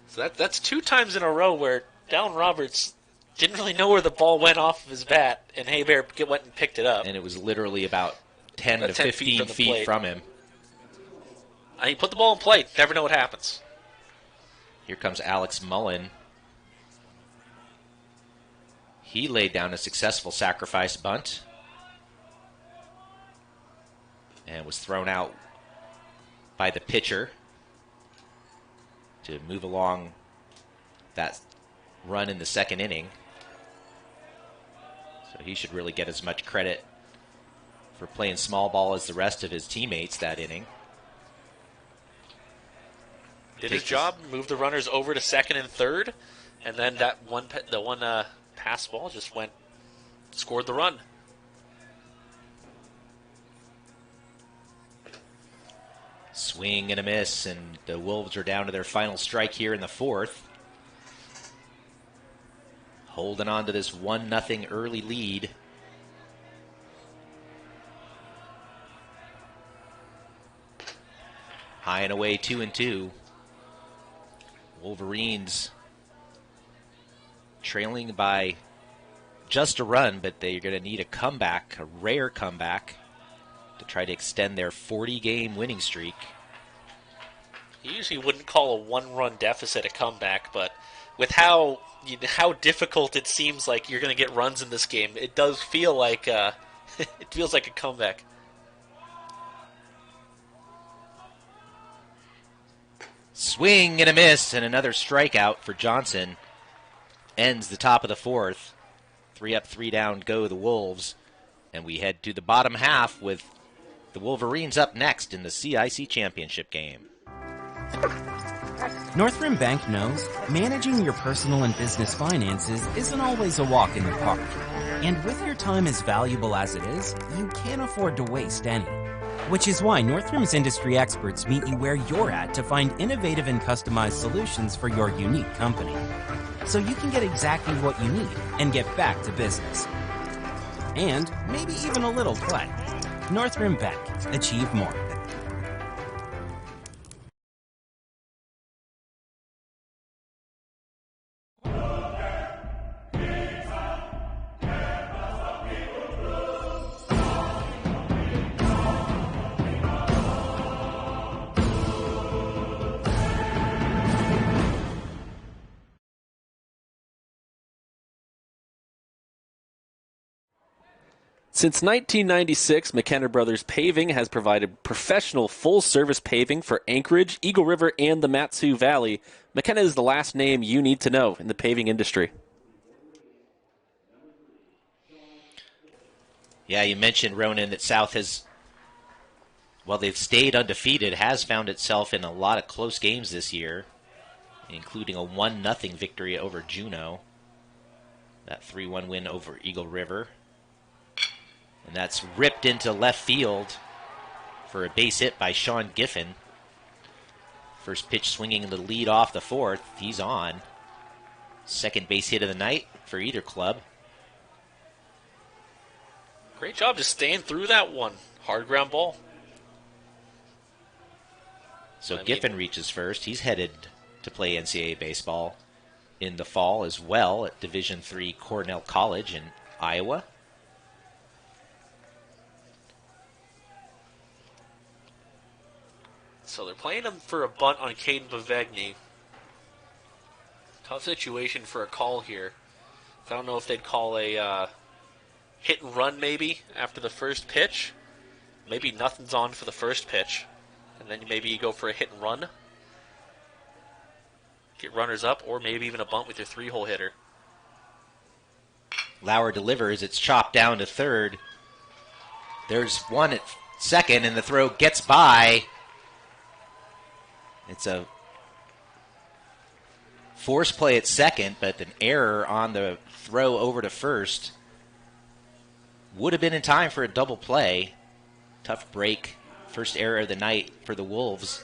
[SPEAKER 3] So that's 2 times in a row where Dallin Roberts didn't really know where the ball went off of his bat, and Hebert went and picked it up.
[SPEAKER 2] And it was literally about 10 to 15 feet from him.
[SPEAKER 3] He put the ball in play. Never know what happens.
[SPEAKER 2] Here comes Alex Mullen. He laid down a successful sacrifice bunt and was thrown out by the pitcher to move along that run in the second inning. So he should really get as much credit for playing small ball as the rest of his teammates that inning.
[SPEAKER 3] Did his job, moved the runners over to second and third, and then that one pass ball just scored the run.
[SPEAKER 2] Swing and a miss, and the Wolves are down to their final strike here in the fourth. Holding on to this 1-0 early lead. High and away, 2-2. Wolverines trailing by just a run, but they're going to need a comeback, a rare comeback, to try to extend their 40-game winning streak.
[SPEAKER 3] You usually wouldn't call a one-run deficit a comeback, but with how difficult it seems like you're going to get runs in this game, it does feel like it feels like a comeback.
[SPEAKER 2] Swing and a miss, and another strikeout for Johnson. Ends the top of the fourth. 3 up, 3 down go the Wolves. And we head to the bottom half with the Wolverines up next in the CIC championship game.
[SPEAKER 11] North Rim Bank knows managing your personal and business finances isn't always a walk in the park. And with your time as valuable as it is, you can't afford to waste any. Which is why North Rim's industry experts meet you where you're at to find innovative and customized solutions for your unique company. So you can get exactly what you need and get back to business. And maybe even a little play. North Rim Bank. Achieve more.
[SPEAKER 14] Since 1996, McKenna Brothers Paving has provided professional full-service paving for Anchorage, Eagle River, and the Matsu Valley. McKenna is the last name you need to know in the paving industry.
[SPEAKER 2] Yeah, you mentioned, Ronan, that South has, while they've stayed undefeated, has found itself in a lot of close games this year, including a 1-0 victory over Juneau. That 3-1 win over Eagle River. And that's ripped into left field for a base hit by Sean Giffen. First pitch swinging the lead off the fourth. He's on. Second base hit of the night for either club.
[SPEAKER 3] Great job just staying through that one. Hard ground ball.
[SPEAKER 2] So Giffen reaches first. He's headed to play NCAA baseball in the fall as well at Division III Cornell College in Iowa.
[SPEAKER 3] So they're playing him for a bunt on Caden Bavegny. Tough situation for a call here. I don't know if they'd call a hit and run maybe after the first pitch. Maybe nothing's on for the first pitch. And then maybe you go for a hit and run. Get runners up, or maybe even a bunt with your 3-hole hitter.
[SPEAKER 2] Lauer delivers. It's chopped down to third. There's one at second, and the throw gets by. It's a force play at second, but an error on the throw over to first. Would have been in time for a double play. Tough break. First error of the night for the Wolves.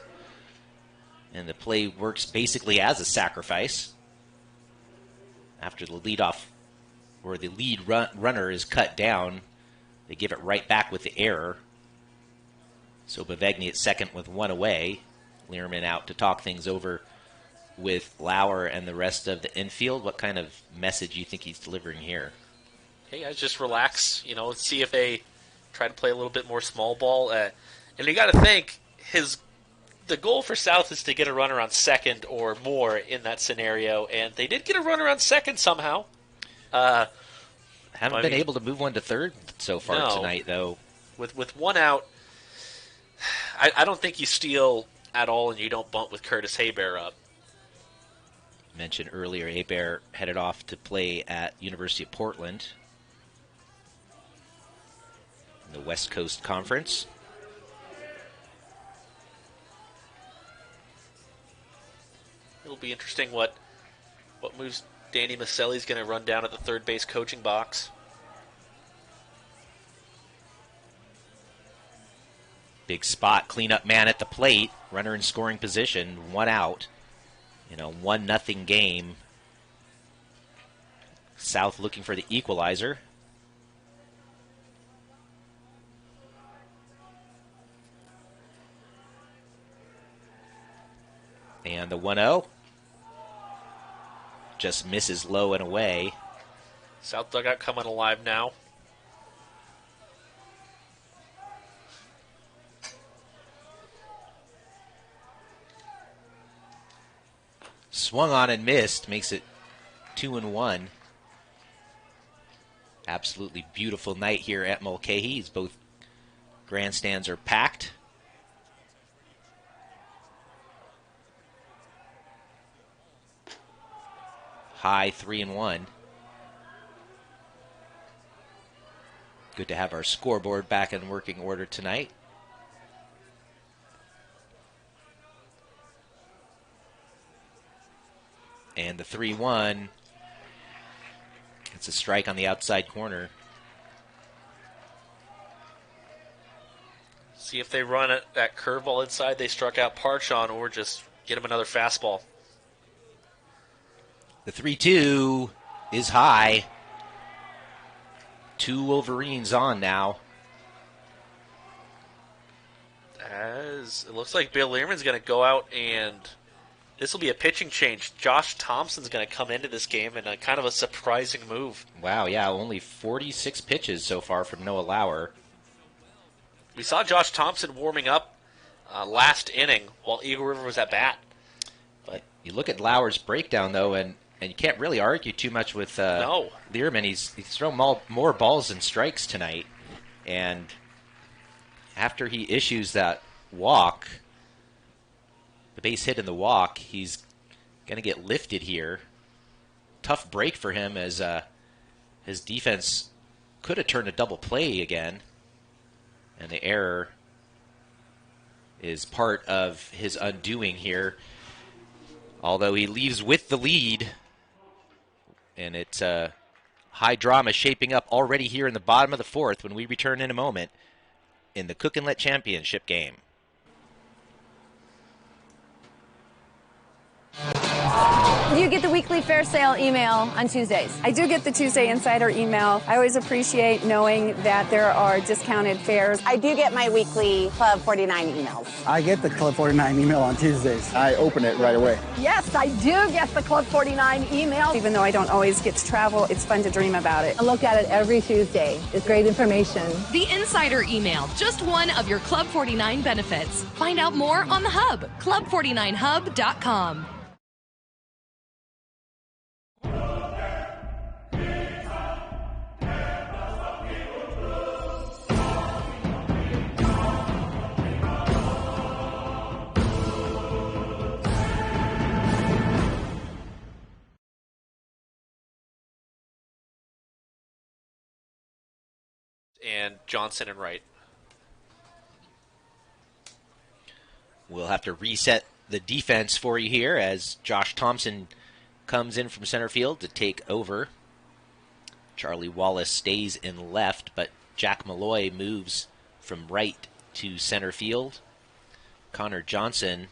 [SPEAKER 2] And the play works basically as a sacrifice. After the leadoff, or the lead runner is cut down, they give it right back with the error. So Bavegny at second with one away. Learman out to talk things over with Lauer and the rest of the infield. What kind of message do you think he's delivering here?
[SPEAKER 3] Hey guys, just relax, see if they try to play a little bit more small ball. And you got to think, the goal for South is to get a runner on second or more in that scenario, and they did get a runner on second somehow.
[SPEAKER 2] Haven't been able to move one to third so far tonight, though.
[SPEAKER 3] With one out, I don't think you steal at all, and you don't bunt with Curtis Hebert up.
[SPEAKER 2] Mentioned earlier, Hebert headed off to play at University of Portland in the West Coast Conference.
[SPEAKER 3] It'll be interesting what moves Danny Maselli's going to run down at the third base coaching box.
[SPEAKER 2] Big spot, cleanup man at the plate, runner in scoring position, one out. 1-0 game. South looking for the equalizer. And the 1-0 just misses low and away.
[SPEAKER 3] South dugout coming alive now.
[SPEAKER 2] swung on and missed, makes it 2-1. Absolutely beautiful night here at Mulcahy. Both grandstands are packed. High 3-1. Good to have our scoreboard back in working order tonight. And the 3-1. It's a strike on the outside corner.
[SPEAKER 3] See if they run that curveball inside they struck out Parch on, or just get him another fastball.
[SPEAKER 2] The 3-2 is high. 2 Wolverines on now.
[SPEAKER 3] As it looks like Bill Learman's going to go out, and this will be a pitching change. Josh Thompson's going to come into this game in a kind of a surprising move.
[SPEAKER 2] Wow, yeah, only 46 pitches so far from Noah Lauer.
[SPEAKER 3] We saw Josh Thompson warming up last inning while Eagle River was at bat.
[SPEAKER 2] But you look at Lauer's breakdown, though, and you can't really argue too much with Learman. He's thrown more balls than strikes tonight. And after he issues that walk, the base hit in the walk, he's going to get lifted here. Tough break for him, as his defense could have turned a double play again. And the error is part of his undoing here. Although he leaves with the lead. And it's high drama shaping up already here in the bottom of the fourth when we return in a moment in the Cook Inlet Championship game.
[SPEAKER 4] Do you get the weekly fair sale email on Tuesdays?
[SPEAKER 17] I do get the Tuesday Insider email. I always appreciate knowing that there are discounted fares.
[SPEAKER 16] I do get my weekly Club 49 emails.
[SPEAKER 6] I get the Club 49 email on Tuesdays. I open it right away.
[SPEAKER 17] Yes, I do get the Club 49 email. Even though I don't always get to travel, it's fun to dream about it.
[SPEAKER 4] I look at it every Tuesday. It's great information.
[SPEAKER 9] The Insider email, just one of your Club 49 benefits. Find out more on the Hub, club49hub.com.
[SPEAKER 3] And Johnson and Wright.
[SPEAKER 2] We'll have to reset the defense for you here as Josh Thompson comes in from center field to take over. Charlie Wallace stays in left, but Jack Malloy moves from right to center field. Connor Johnson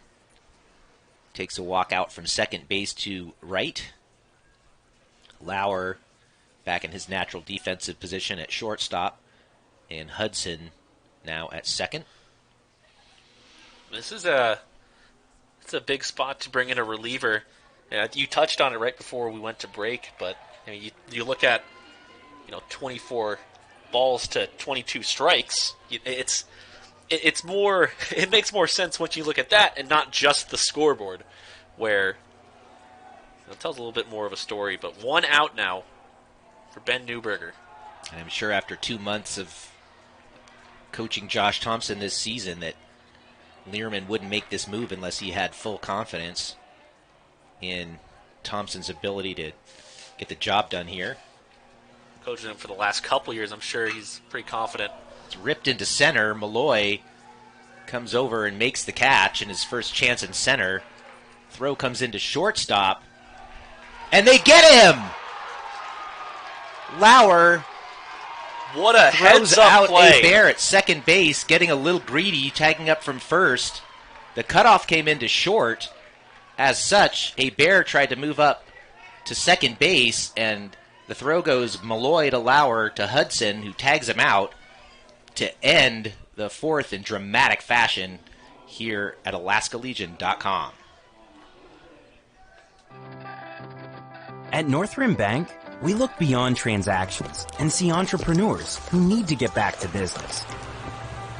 [SPEAKER 2] takes a walk out from second base to right. Lauer back in his natural defensive position at shortstop. And Hudson now at second.
[SPEAKER 3] It's a big spot to bring in a reliever. You touched on it right before we went to break, but you look at 24 balls to 22 strikes. It's more. It makes more sense once you look at that and not just the scoreboard, where it tells a little bit more of a story. But 1 out now for Ben Newberger.
[SPEAKER 2] I'm sure after 2 months of coaching Josh Thompson this season that Learman wouldn't make this move unless he had full confidence in Thompson's ability to get the job done here.
[SPEAKER 3] Coaching him for the last couple years, I'm sure he's pretty confident.
[SPEAKER 2] It's ripped into center. Malloy comes over and makes the catch in his first chance in center. Throw comes into shortstop. And they get him! Lauer
[SPEAKER 3] what a
[SPEAKER 2] throws
[SPEAKER 3] heads-up
[SPEAKER 2] out
[SPEAKER 3] play.
[SPEAKER 2] Hebert at second base, getting a little greedy, tagging up from first. The cutoff came into short. As such, Hebert tried to move up to second base, and the throw goes Malloy to Lauer to Hudson, who tags him out to end the fourth in dramatic fashion here at AlaskaLegion.com.
[SPEAKER 11] At North Rim Bank, we look beyond transactions and see entrepreneurs who need to get back to business.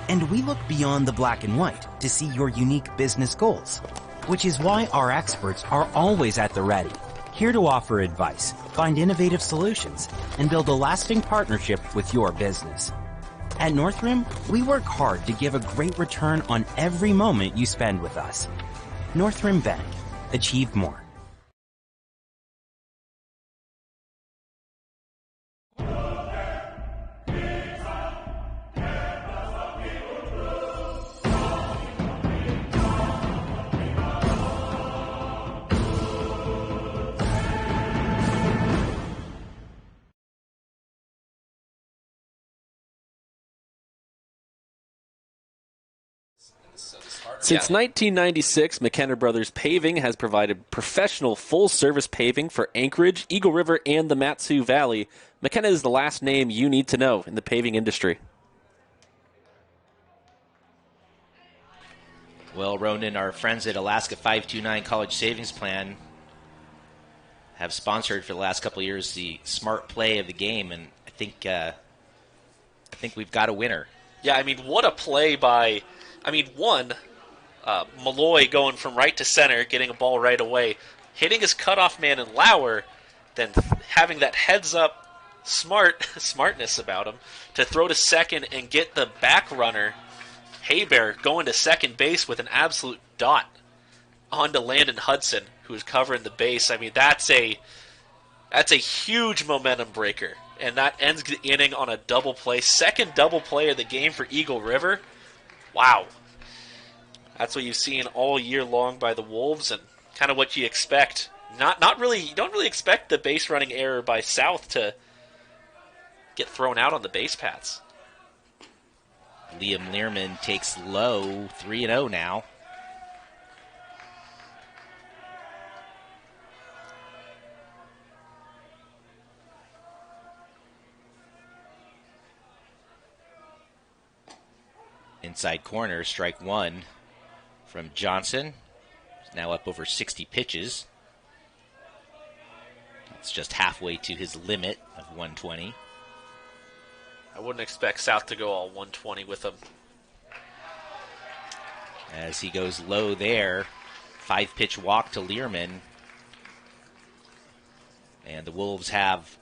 [SPEAKER 11] And we look beyond the black and white to see your unique business goals. which is why our experts are always at the ready, here to offer advice, find innovative solutions, and build a lasting partnership with your business. At Northrim, we work hard to give a great return on every moment you spend with us. Northrim Bank. Achieve more.
[SPEAKER 14] Since 1996, McKenna Brothers Paving has provided professional full-service paving for Anchorage, Eagle River, and the Mat-Su Valley. McKenna is the last name you need to know in the paving industry.
[SPEAKER 2] Well, Ronan, our friends at Alaska 529 College Savings Plan have sponsored for the last couple of years the smart play of the game, and I think we've got a winner.
[SPEAKER 3] Yeah, I mean, what a play by, Malloy going from right to center, getting a ball right away, hitting his cutoff man in Lauer, then having that heads-up smartness about him to throw to second and get the back runner, Hebert, going to second base with an absolute dot onto Landon Hudson, who's covering the base. I mean, that's a huge momentum breaker, and that ends the inning on a double play. Second double play of the game for Eagle River. Wow. That's what you've seen all year long by the Wolves, and kind of what you expect. You don't really expect the base running error by South to get thrown out on the base paths.
[SPEAKER 2] Liam Learman takes low, 3-0 now. Inside corner, strike one from Johnson. He's now up over 60 pitches. It's just halfway to his limit of 120.
[SPEAKER 3] I wouldn't expect South to go all 120 with him.
[SPEAKER 2] As he goes low there, 5-pitch walk to Learman. And the Wolves have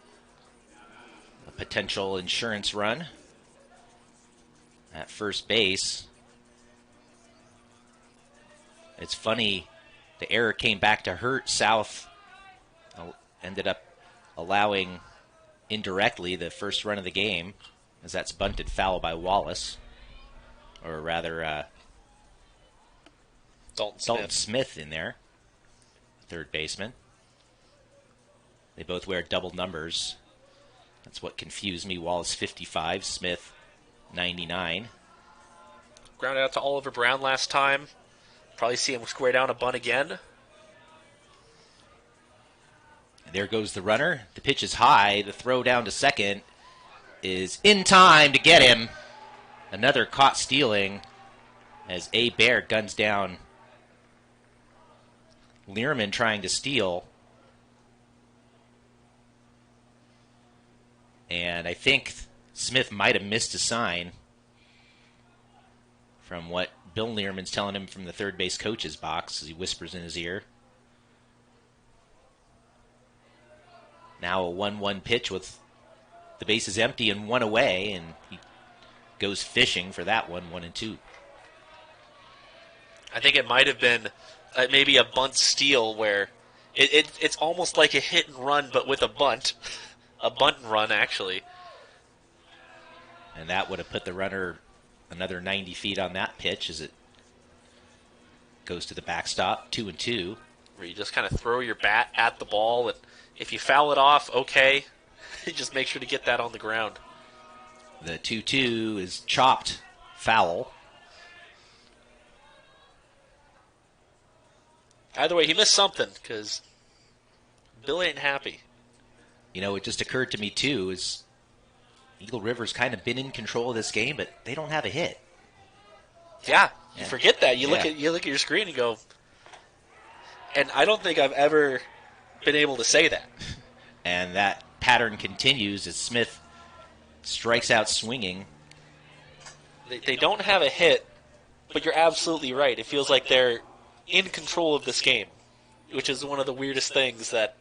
[SPEAKER 2] a potential insurance run at first base. It's funny, the error came back to hurt South. Ended up allowing indirectly the first run of the game, as that's bunted foul by Wallace. Or rather, Dalton Smith in there, third baseman. They both wear double numbers. That's what confused me. Wallace 55, Smith 99.
[SPEAKER 3] Grounded out to Oliver Brown last time. Probably see him square down a bunt again.
[SPEAKER 2] And there goes the runner. The pitch is high. The throw down to second is in time to get him. Another caught stealing as Hebert guns down Learman trying to steal. And I think Smith might have missed a sign from what Bill Learman's telling him from the third base coach's box as he whispers in his ear. Now a 1-1 pitch with the bases empty and one away, and he goes fishing for that one, 1-2.
[SPEAKER 3] I think it might have been maybe a bunt steal where it's almost like a hit and run, but with a bunt. A bunt and run, actually.
[SPEAKER 2] And that would have put the runner another 90 feet on that pitch as it goes to the backstop, 2-2.
[SPEAKER 3] Where you just kind of throw your bat at the ball, and if you foul it off, okay. Just make sure to get that on the ground.
[SPEAKER 2] The 2-2 is chopped foul.
[SPEAKER 3] Either way, he missed something, because Bill ain't happy.
[SPEAKER 2] You know, it just occurred to me, too, is Eagle River's kind of been in control of this game, but they don't have a hit.
[SPEAKER 3] Yeah, you forget that. You look at your screen and go, and I don't think I've ever been able to say that.
[SPEAKER 2] And that pattern continues as Smith strikes out swinging.
[SPEAKER 3] They don't have a hit, but you're absolutely right. It feels like they're in control of this game, which is one of the weirdest things that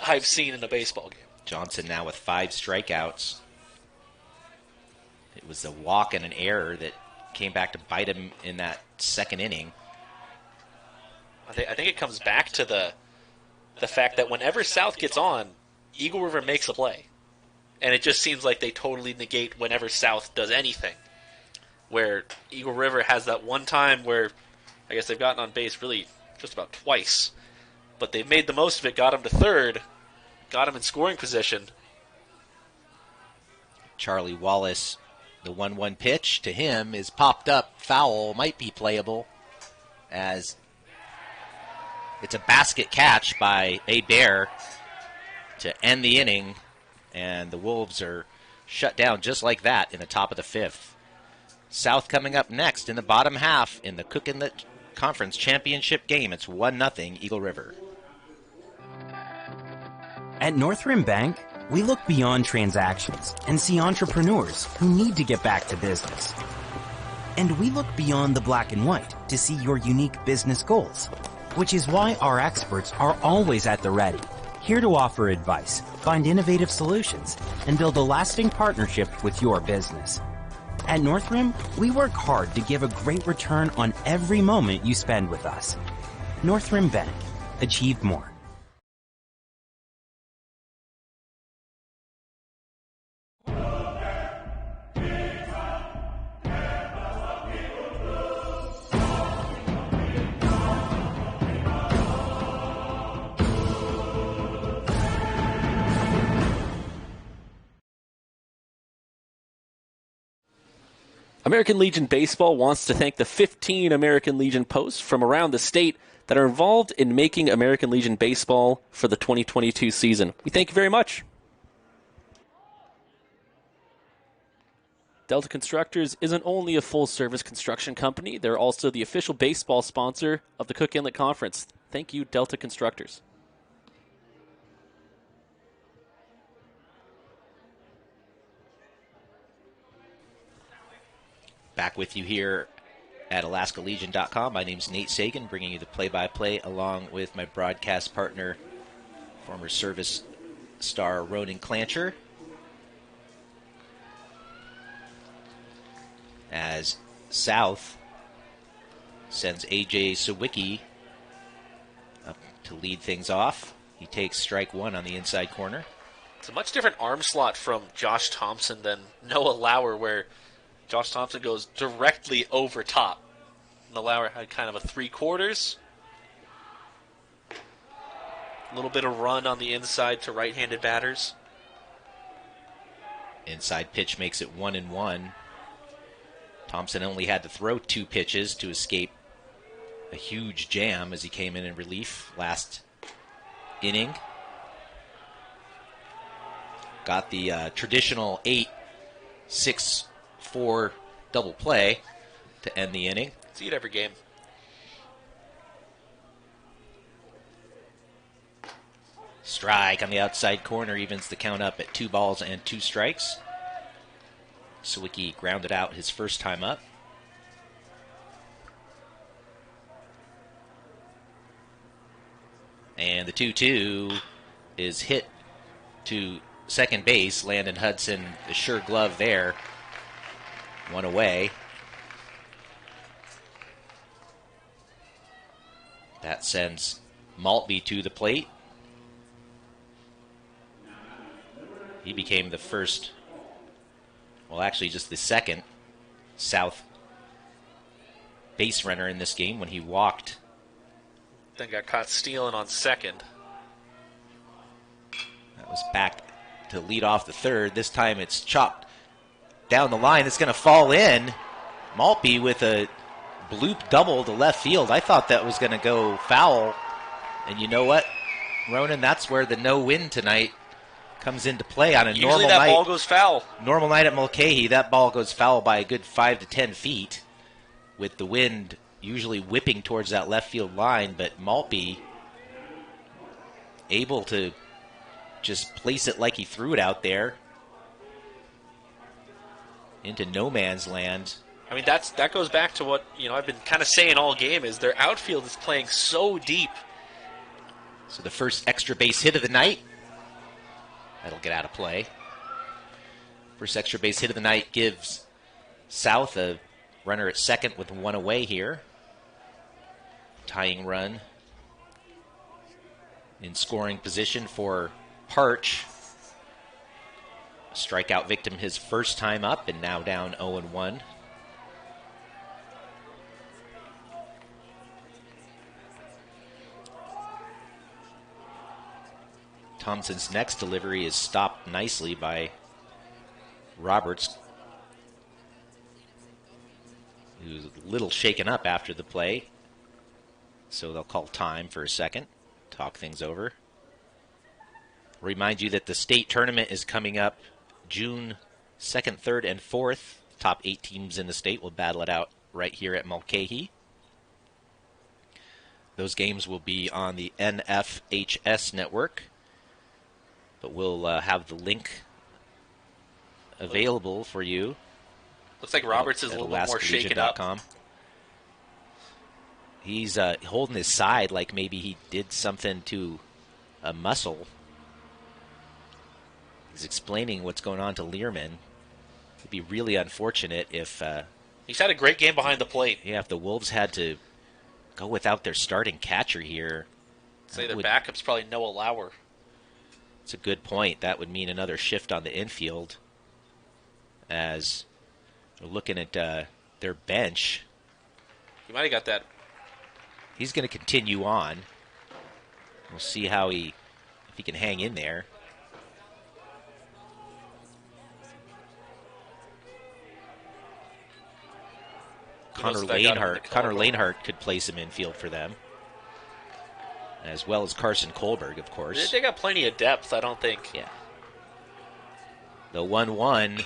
[SPEAKER 3] I've seen in a baseball game.
[SPEAKER 2] Johnson now with 5 strikeouts. It was a walk and an error that came back to bite him in that second inning.
[SPEAKER 3] I think it comes back to the fact that whenever South gets on, Eagle River makes a play. And it just seems like they totally negate whenever South does anything. Where Eagle River has that one time where I guess they've gotten on base really just about twice. But they've made the most of it, got him to third, got him in scoring position.
[SPEAKER 2] Charlie Wallace, the 1-1 pitch to him is popped up, foul, might be playable, as it's a basket catch by Hebert to end the inning, and the Wolves are shut down just like that in the top of the 5th. South coming up next in the bottom half in the Cook Inlet Conference Championship game. It's 1-0 Eagle River.
[SPEAKER 11] At North Rim Bank, we look beyond transactions and see entrepreneurs who need to get back to business. And we look beyond the black and white to see your unique business goals, which is why our experts are always at the ready, here to offer advice, find innovative solutions, and build a lasting partnership with your business. At North Rim, we work hard to give a great return on every moment you spend with us. North Rim Bank. Achieve more.
[SPEAKER 14] American Legion Baseball wants to thank the 15 American Legion posts from around the state that are involved in making American Legion Baseball for the 2022 season. We thank you very much. Delta Constructors isn't only a full-service construction company, they're also the official baseball sponsor of the Cook Inlet Conference. Thank you, Delta Constructors.
[SPEAKER 2] Back with you here at AlaskaLegion.com. My name's Nate Sagan, bringing you the play-by-play along with my broadcast partner, former service star Ronan Clancher. As South sends A.J. Sawicki up to lead things off. He takes strike 1 on the inside corner.
[SPEAKER 3] It's a much different arm slot from Josh Thompson than Noah Lauer, where Josh Thompson goes directly over top. The Lauer had kind of a 3/4. A little bit of run on the inside to right-handed batters.
[SPEAKER 2] Inside pitch makes it 1-1. Thompson only had to throw 2 pitches to escape a huge jam as he came in relief last inning. Got the traditional 8-6-4 double play to end the inning.
[SPEAKER 3] See it every game.
[SPEAKER 2] Strike on the outside corner evens the count up at 2 balls and 2 strikes. Sawicki grounded out his first time up. And the 2-2 is hit to second base. Landon Hudson, the sure glove there. 1 away. That sends Maltby to the plate. He became the first, well, actually just the second South base runner in this game when he walked.
[SPEAKER 3] Then got caught stealing on second.
[SPEAKER 2] That was back to lead off the third. This time it's chopped down the line. It's going to fall in. Maltby with a bloop double to left field. I thought that was going to go foul. And you know what, Ronan? That's where the no-win tonight comes into play on a
[SPEAKER 3] Usually
[SPEAKER 2] normal
[SPEAKER 3] that
[SPEAKER 2] night.
[SPEAKER 3] ball goes foul.
[SPEAKER 2] Normal night at Mulcahy, that ball goes foul by a good 5 to 10 feet with the wind usually whipping towards that left field line. But Maltby able to just place it like he threw it out there into no man's land.
[SPEAKER 3] I mean, that goes back to what I've been kind of saying all game is their outfield is playing so deep.
[SPEAKER 2] So the first extra base hit of the night, that'll get out of play. First extra base hit of the night gives South a runner at second with one away here. Tying run in scoring position for Parch. Strikeout victim his first time up and now down 0-1. Thompson's next delivery is stopped nicely by Roberts, who's a little shaken up after the play. So they'll call time for a second, talk things over. Remind you that the state tournament is coming up June 2nd, 3rd, and 4th. Top 8 teams in the state will battle it out right here at Mulcahy. Those games will be on the NFHS network, but we'll have the link available for you.
[SPEAKER 3] Looks like Roberts is a little bit more shaken up.
[SPEAKER 2] He's holding his side like maybe he did something to a muscle. He's explaining what's going on to Learman. It'd be really unfortunate if...
[SPEAKER 3] he's had a great game behind the plate.
[SPEAKER 2] Yeah, if the Wolves had to go without their starting catcher here.
[SPEAKER 3] Say their backup's probably Noah Lauer.
[SPEAKER 2] It's a good point. That would mean another shift on the infield. As we're looking at their bench.
[SPEAKER 3] He might have got that.
[SPEAKER 2] He's going to continue on. We'll see how if he can hang in there. Connor Lanehart could play some infield for them, as well as Carson Kohlberg, of course.
[SPEAKER 3] They got plenty of depth, I don't think.
[SPEAKER 2] Yeah. The 1-1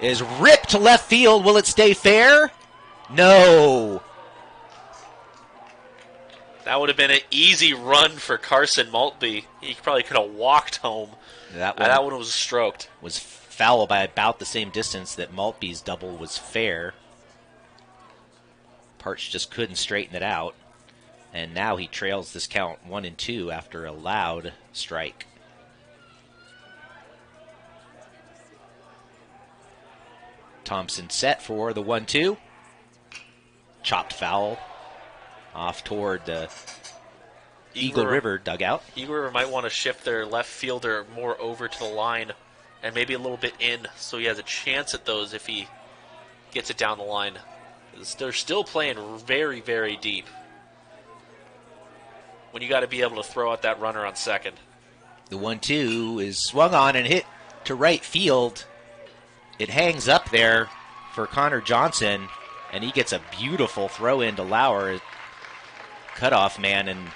[SPEAKER 2] is ripped to left field. Will it stay fair? No.
[SPEAKER 3] That would have been an easy run for Carson Maltby. He probably could have walked home. That one was stroked.
[SPEAKER 2] Was foul by about the same distance that Maltby's double was fair. Parch just couldn't straighten it out. And now he trails this count 1-2 after a loud strike. Thompson set for the 1-2. Chopped foul off toward the Eagle River dugout.
[SPEAKER 3] Eagle River might want to shift their left fielder more over to the line and maybe a little bit in so he has a chance at those if he gets it down the line. They're still playing very, very deep when you got to be able to throw out that runner on second.
[SPEAKER 2] The 1-2 is swung on and hit to right field. It hangs up there for Connor Johnson, and he gets a beautiful throw in to Lauer. Cutoff man, and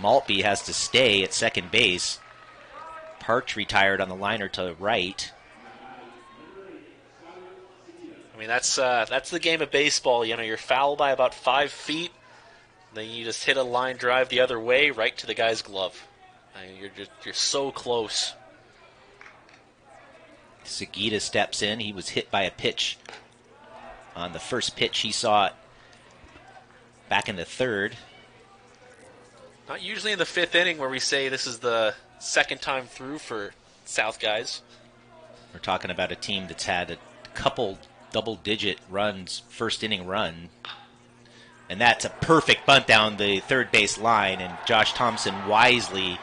[SPEAKER 2] Maltby has to stay at second base. Parch retired on the liner to right.
[SPEAKER 3] I mean, that's the game of baseball. You're foul by about 5 feet, then you just hit a line drive the other way right to the guy's glove. I mean, you're so close.
[SPEAKER 2] Seguida steps in. He was hit by a pitch on the first pitch he saw it back in the third.
[SPEAKER 3] Not usually in the 5th inning where we say this is the second time through for South guys.
[SPEAKER 2] We're talking about a team that's had a couple double-digit runs, first inning run. And that's a perfect bunt down the third base line, and Josh Thompson wisely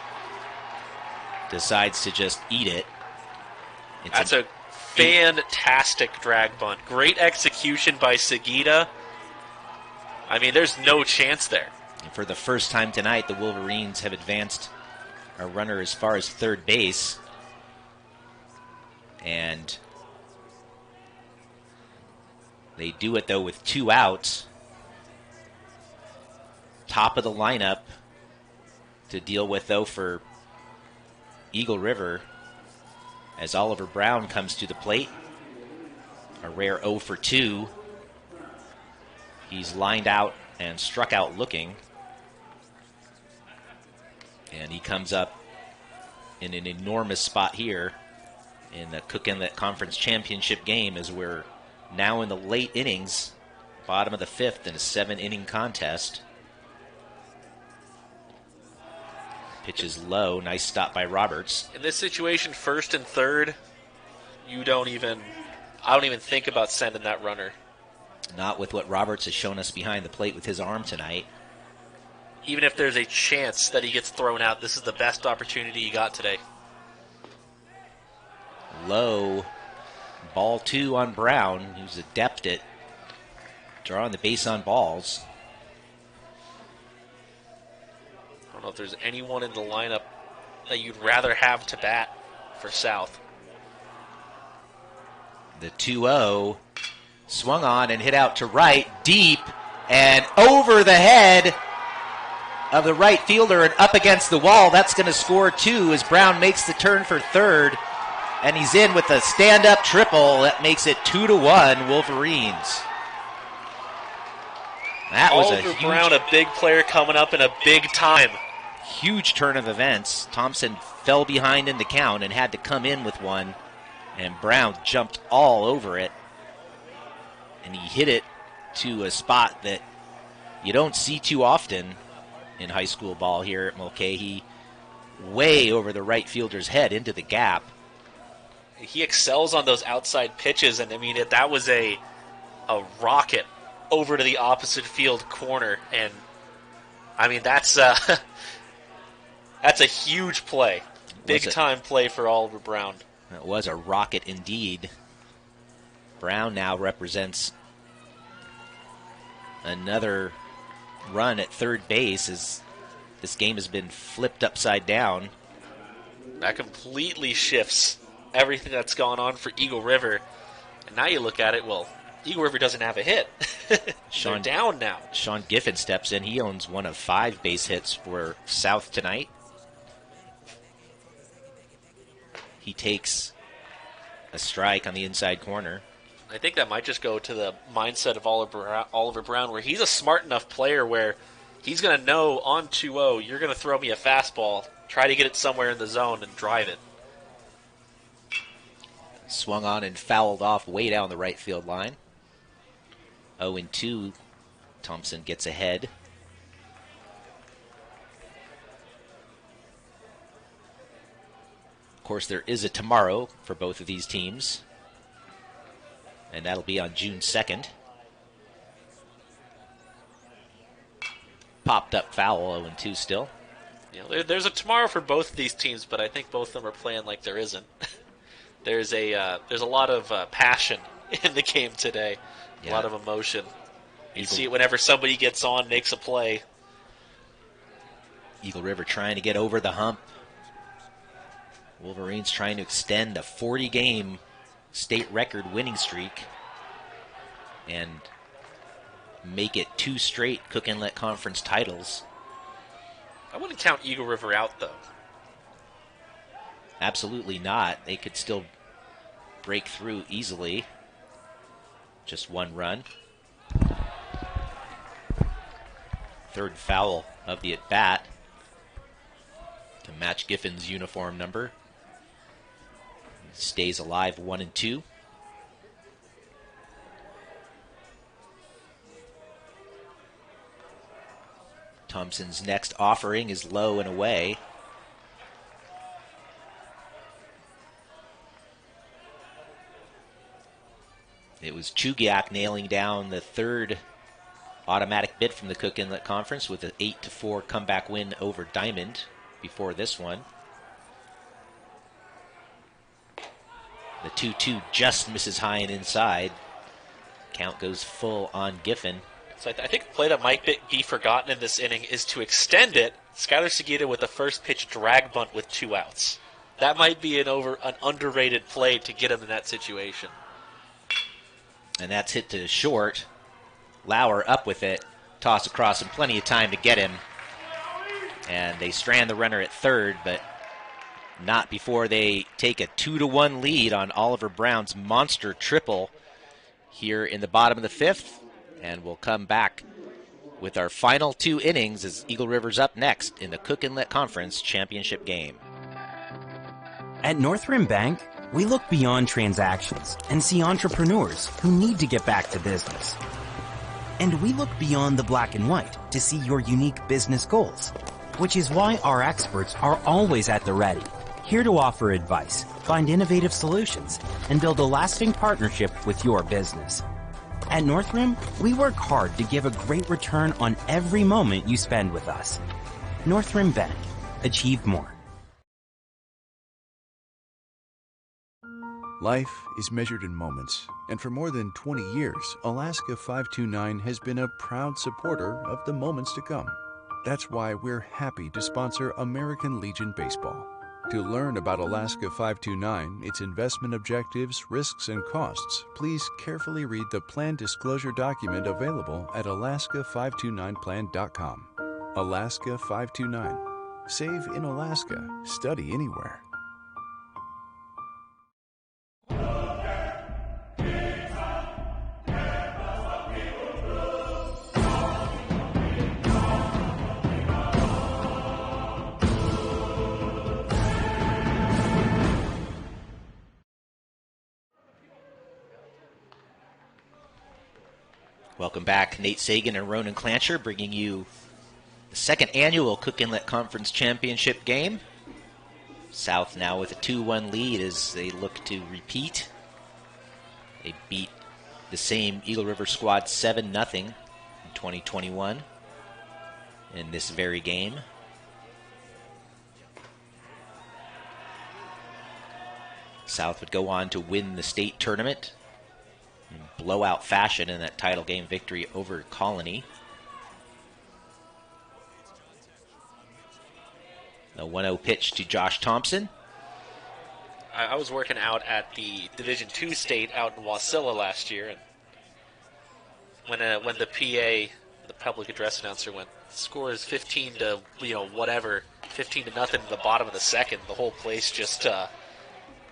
[SPEAKER 2] decides to just eat it.
[SPEAKER 3] That's a fantastic drag bunt. Great execution by Seguida. I mean, there's no chance there.
[SPEAKER 2] And for the first time tonight, the Wolverines have advanced a runner as far as third base. And they do it, though, with 2 outs. Top of the lineup to deal with, though, for Eagle River, as Oliver Brown comes to the plate. A rare 0 for 2. He's lined out and struck out looking. And he comes up in an enormous spot here in the Cook Inlet Conference Championship game as we're now in the late innings, bottom of the 5th in a 7-inning contest. Pitch is low. Nice stop by Roberts.
[SPEAKER 3] In this situation, first and third, I don't even think about sending that runner.
[SPEAKER 2] Not with what Roberts has shown us behind the plate with his arm tonight.
[SPEAKER 3] Even if there's a chance that he gets thrown out, this is the best opportunity he got today.
[SPEAKER 2] Low. Ball 2 on Brown, who's adept at drawing the base on balls.
[SPEAKER 3] I don't know if there's anyone in the lineup that you'd rather have to bat for South.
[SPEAKER 2] The 2-0 swung on and hit out to right, deep, and over the head of the right fielder and up against the wall. That's going to score 2 as Brown makes the turn for third, and he's in with a stand-up triple that makes it 2-1 Wolverines. That was
[SPEAKER 3] Oliver Brown, a big player coming up in a big time.
[SPEAKER 2] Huge turn of events. Thompson fell behind in the count and had to come in with one, and Brown jumped all over it, and he hit it to a spot that you don't see too often in high school ball here at Mulcahy, way over the right fielder's head into the gap.
[SPEAKER 3] He excels on those outside pitches, and I mean, that was a rocket over to the opposite field corner, and I mean, that's a huge play. Big-time play for Oliver Brown.
[SPEAKER 2] It was a rocket indeed. Brown now represents another run at third base as this game has been flipped upside down.
[SPEAKER 3] That completely shifts everything that's gone on for Eagle River. And now you look at it, well, Eagle River doesn't have a hit. They're down now.
[SPEAKER 2] Sean Giffen steps in. He owns one of 5 base hits for South tonight. He takes a strike on the inside corner.
[SPEAKER 3] I think that might just go to the mindset of Oliver Brown, where he's a smart enough player where he's going to know on 2-0, you're going to throw me a fastball, try to get it somewhere in the zone and drive it.
[SPEAKER 2] Swung on and fouled off way down the right field line. 0-2, Thompson gets ahead. Of course, there is a tomorrow for both of these teams, and that'll be on June 2nd. Popped up foul, 0-2 still.
[SPEAKER 3] You know, there's a tomorrow for both of these teams, but I think both of them are playing like there isn't. There's a lot of passion in the game today, a lot of emotion. You see it whenever somebody gets on, makes a play.
[SPEAKER 2] Eagle River trying to get over the hump. Wolverines trying to extend a 40-game state record winning streak and make it 2 straight Cook Inlet Conference titles.
[SPEAKER 3] I wouldn't count Eagle River out, though.
[SPEAKER 2] Absolutely not. They could still break through easily. Just 1 run. Third foul of the at-bat to match Giffen's uniform number. Stays alive, 1-2. Thompson's next offering is low and away. It was Chugiak nailing down the 3rd automatic bid from the Cook Inlet Conference with an 8-4 comeback win over Diamond before this one. The 2-2 just misses high and inside. Count goes full on Giffen.
[SPEAKER 3] So I think a play that might be forgotten in this inning is to extend it. Skylar Seguida with the first pitch drag bunt with 2 outs. That might be an underrated play to get him in that situation.
[SPEAKER 2] And that's hit to short. Lauer up with it. Toss across and plenty of time to get him. And they strand the runner at third, but not before they take a 2-1 lead on Oliver Brown's monster triple here in the bottom of the 5th. And we'll come back with our final 2 innings as Eagle River's up next in the Cook Inlet Conference Championship game.
[SPEAKER 11] At North Rim Bank, We look beyond transactions and see entrepreneurs who need to get back to business. And we look beyond the black and white to see your unique business goals, which is why our experts are always at the ready, here to offer advice, find innovative solutions, and build a lasting partnership with your business. At Northrim, we work hard to give a great return on every moment you spend with us. Northrim Bank. Achieve more.
[SPEAKER 18] Life is measured in moments, and for more than 20 years, Alaska 529 has been a proud supporter of the moments to come. That's why we're happy to sponsor American Legion Baseball. To learn about Alaska 529, its investment objectives, risks, and costs, please carefully read the plan disclosure document available at alaska529plan.com. Alaska 529. Save in Alaska. Study anywhere.
[SPEAKER 2] Welcome back. Nate Sagan and Ronan Clancher bringing you the second annual Cook Inlet Conference Championship game. South now with a 2-1 lead as they look to repeat. They beat the same Eagle River squad 7-0 in 2021 in this very game. South would go on to win the state tournament in blowout fashion in that title game victory over Colony. The 1-0 pitch to Josh Thompson.
[SPEAKER 3] I was working out at the Division II state out in Wasilla last year, and when the PA, the public address announcer, went, score is 15 to whatever, 15 to nothing in the bottom of the second, the whole place just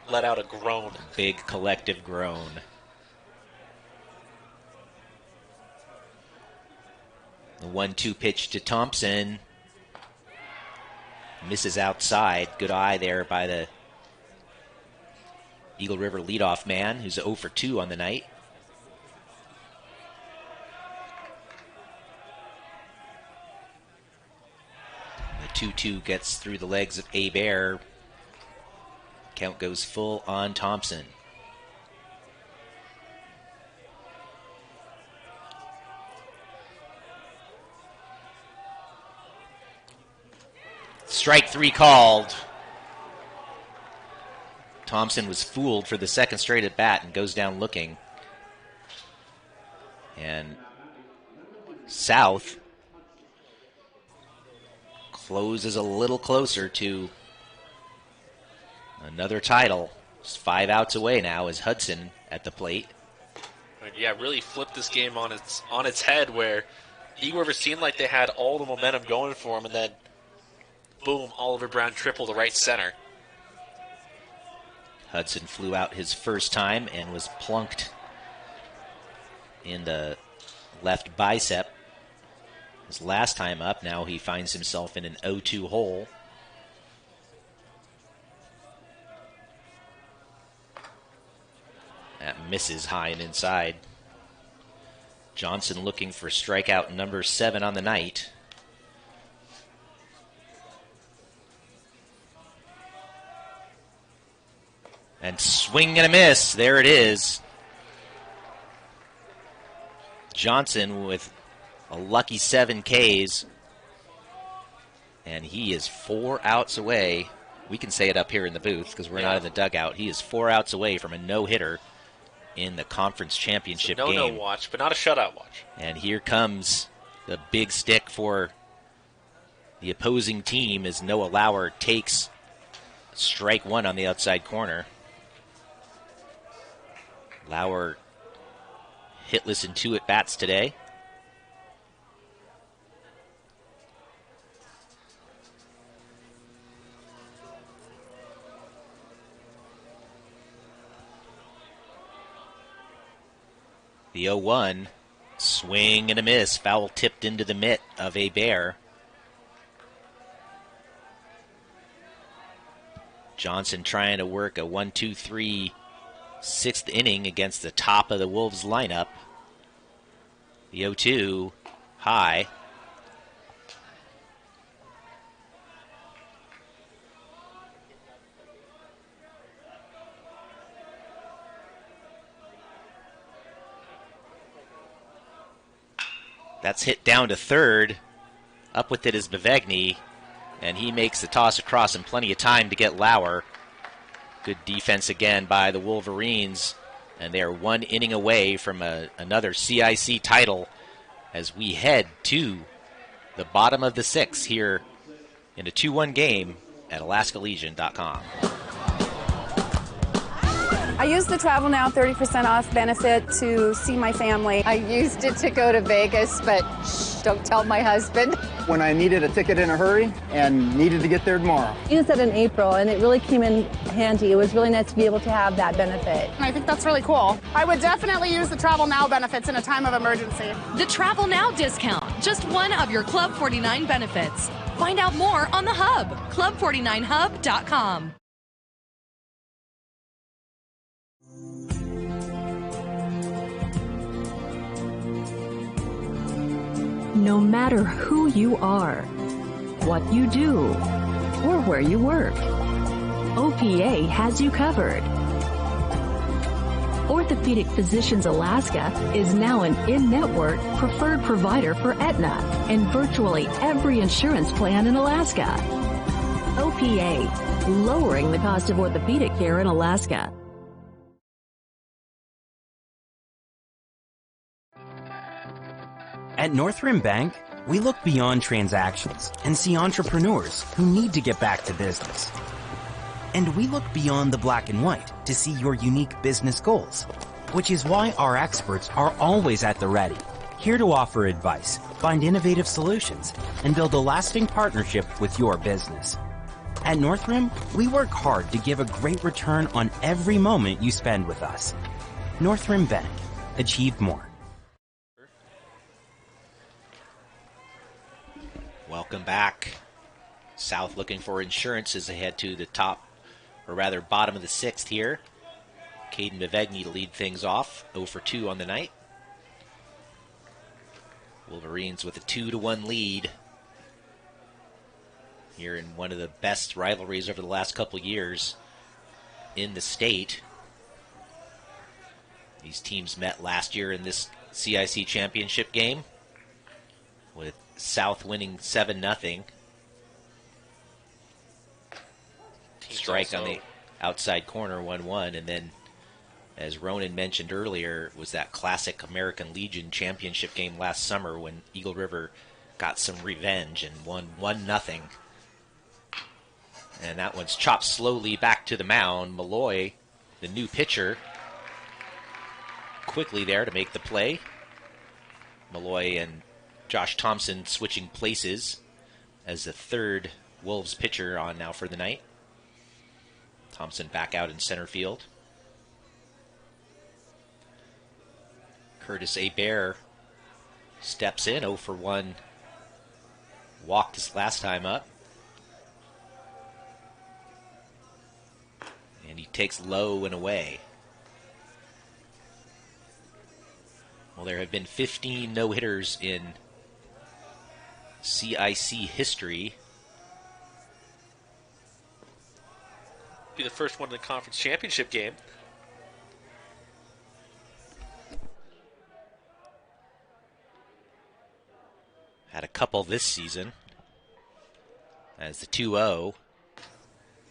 [SPEAKER 3] let out a groan.
[SPEAKER 2] Big collective groan. The 1-2 pitch to Thompson. Misses outside. Good eye there by the Eagle River leadoff man, who's 0 for 2 on the night. The 2-2 gets through the legs of Hebert. Count goes full on Thompson. Strike 3 called. Thompson was fooled for the second straight at bat and goes down looking. And South closes a little closer to another title. Just 5 outs away now is Hudson at the plate.
[SPEAKER 3] Yeah, really flipped this game on its head, where Eagle River seemed like they had all the momentum going for them, and then boom, Oliver Brown triple to right center.
[SPEAKER 2] Hudson flew out his first time and was plunked in the left bicep. His last time up, now he finds himself in an 0-2 hole. That misses high and inside. Johnson looking for strikeout number 7 on the night. And swing and a miss. There it is. Johnson with a lucky 7 Ks. And he is 4 outs away. We can say it up here in the booth because we're not in the dugout. He is 4 outs away from a no-hitter in the conference championship game.
[SPEAKER 3] No watch, but not a shutout watch.
[SPEAKER 2] And here comes the big stick for the opposing team as Noah Lauer takes strike 1 on the outside corner. Lauer hitless in 2 at-bats today. The 0-1, swing and a miss, foul tipped into the mitt of Hebert. Johnson trying to work a 1-2-3 sixth inning against the top of the Wolves lineup. The 0-2 high. That's hit down to third. Up with it is Bevegny, and he makes the toss across in plenty of time to get Lauer. Good defense again by the Wolverines, and they are 1 inning away from another CIC title as we head to the bottom of the 6th here in a 2-1 game at AlaskaLegion.com.
[SPEAKER 17] I used the Travel Now 30% off benefit to see my family.
[SPEAKER 19] I used it to go to Vegas, but shh, don't tell my husband.
[SPEAKER 6] When I needed a ticket in a hurry and needed to get there tomorrow.
[SPEAKER 4] I used it in April, and it really came in handy. It was really nice to be able to have that benefit.
[SPEAKER 20] I think that's really cool. I would definitely use the Travel Now benefits in a time of emergency.
[SPEAKER 9] The Travel Now discount, just one of your Club 49 benefits. Find out more on the Hub, club49hub.com.
[SPEAKER 10] No matter who you are, what you do, or where you work, OPA has you covered. Orthopedic Physicians Alaska is now an in-network preferred provider for Aetna and virtually every insurance plan in Alaska. OPA, lowering the cost of orthopedic care in Alaska.
[SPEAKER 11] At North Rim Bank, we look beyond transactions and see entrepreneurs who need to get back to business. And we look beyond the black and white to see your unique business goals, which is why our experts are always at the ready, here to offer advice, find innovative solutions, and build a lasting partnership with your business. At North Rim, we work hard to give a great return on every moment you spend with us. North Rim Bank. Achieve more.
[SPEAKER 2] Welcome back. South looking for insurance as they head to the top, or rather bottom of the 6th here. Caden Bevegny to lead things off, 0 for 2 on the night. Wolverines with a 2-1 lead here in one of the best rivalries over the last couple years in the state. These teams met last year in this CIC championship game, with South winning 7-0. Strike on the outside corner, 1-1, and then, as Ronan mentioned earlier, was that classic American Legion championship game last summer when Eagle River got some revenge and won 1-0. And that one's chopped slowly back to the mound. Malloy, the new pitcher, quickly there to make the play. Malloy and Josh Thompson switching places as the third Wolves pitcher on now for the night. Thompson back out in center field. Curtis Hebert steps in, 0 for 1. Walked his last time up. And he takes low and away. Well, there have been 15 no-hitters in CIC history.
[SPEAKER 3] Be the first one in the conference championship game.
[SPEAKER 2] Had a couple this season. As the 2-0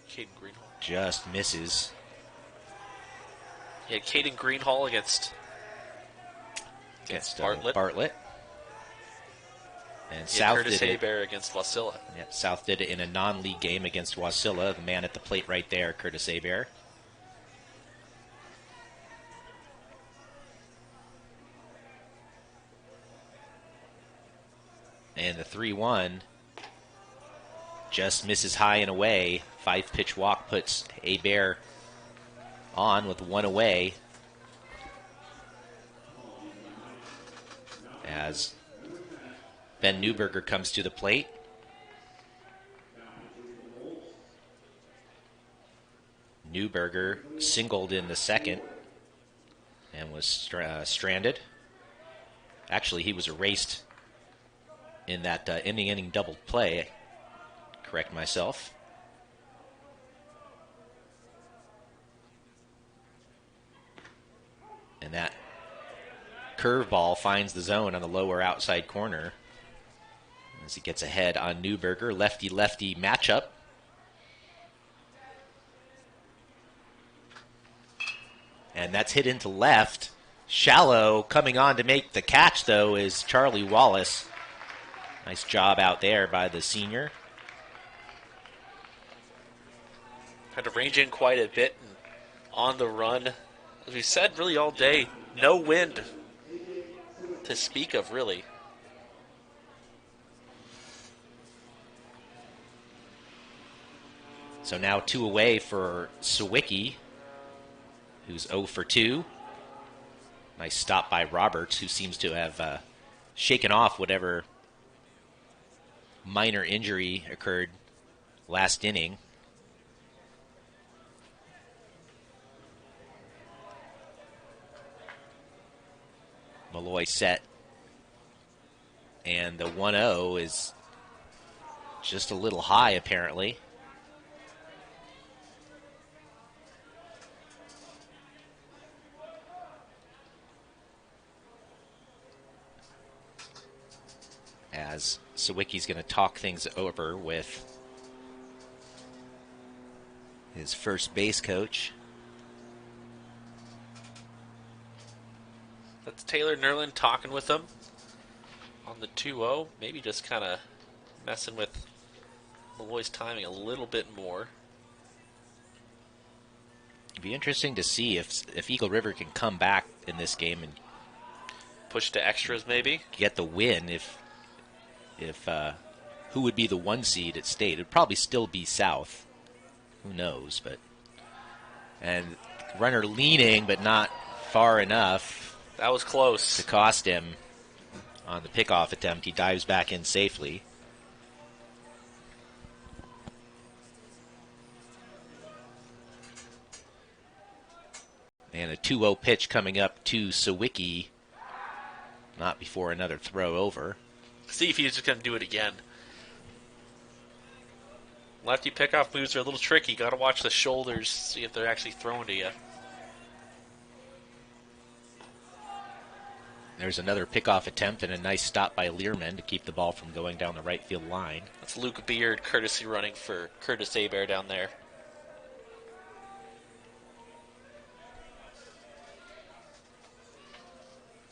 [SPEAKER 3] Caden Greenhall
[SPEAKER 2] just misses.
[SPEAKER 3] Yeah, Caden Greenhall against Bartlett.
[SPEAKER 2] And
[SPEAKER 3] yeah,
[SPEAKER 2] South
[SPEAKER 3] Curtis
[SPEAKER 2] did it.
[SPEAKER 3] Hebert against Wasilla.
[SPEAKER 2] Yeah, South did it in a non-league game against Wasilla. The man at the plate right there, Curtis Hebert. And the 3-1 just misses high and away. 5-pitch walk puts Hebert on with 1 away. As Ben Newberger comes to the plate. Newberger singled in the second and was stranded. Actually, he was erased in that inning double play. Correct myself. And that curveball finds the zone on the lower outside corner as he gets ahead on Newberger. Lefty-lefty matchup. And that's hit into left. Shallow coming on to make the catch, though, is Charlie Wallace. Nice job out there by the senior.
[SPEAKER 3] Had to range in quite a bit and on the run. As we said really all day, no wind to speak of, really.
[SPEAKER 2] So now 2 away for Sawicki, who's 0 for 2. Nice stop by Roberts, who seems to have shaken off whatever minor injury occurred last inning. Malloy set. And the 1-0 is just a little high, apparently. As Sawicki's going to talk things over with his first base coach.
[SPEAKER 3] That's Taylor Nerlin talking with him on the 2-0. Maybe just kind of messing with Malloy's timing a little bit more.
[SPEAKER 2] It'd be interesting to see if Eagle River can come back in this game and
[SPEAKER 3] push to extras, maybe
[SPEAKER 2] get the win. If who would be the 1 seed at state? It'd probably still be South. Who knows? And runner leaning, but not far enough.
[SPEAKER 3] That was close
[SPEAKER 2] to cost him on the pickoff attempt. He dives back in safely. And a 2-0 pitch coming up to Sawicki. Not before another throw over.
[SPEAKER 3] See if he's just going to do it again. Lefty pickoff moves are a little tricky. Got to watch the shoulders, see if they're actually thrown to you.
[SPEAKER 2] There's another pickoff attempt and a nice stop by Learman to keep the ball from going down the right field line.
[SPEAKER 3] That's Luke Beard courtesy running for Curtis Hebert down there.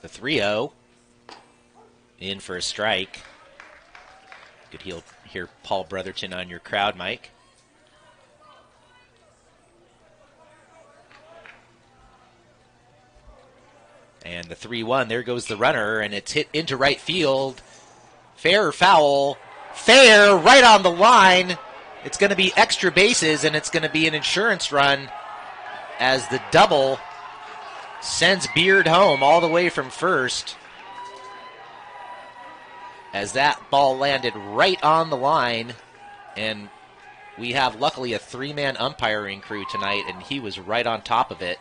[SPEAKER 2] The 3-0. In for a strike. Could hear Paul Brotherton on your crowd mic. And the 3-1, there goes the runner, and it's hit into right field. Fair or foul? Fair, right on the line. It's going to be extra bases, and it's going to be an insurance run as the double sends Beard home all the way from first. As that ball landed right on the line, and we have luckily a 3-man umpiring crew tonight, and he was right on top of it.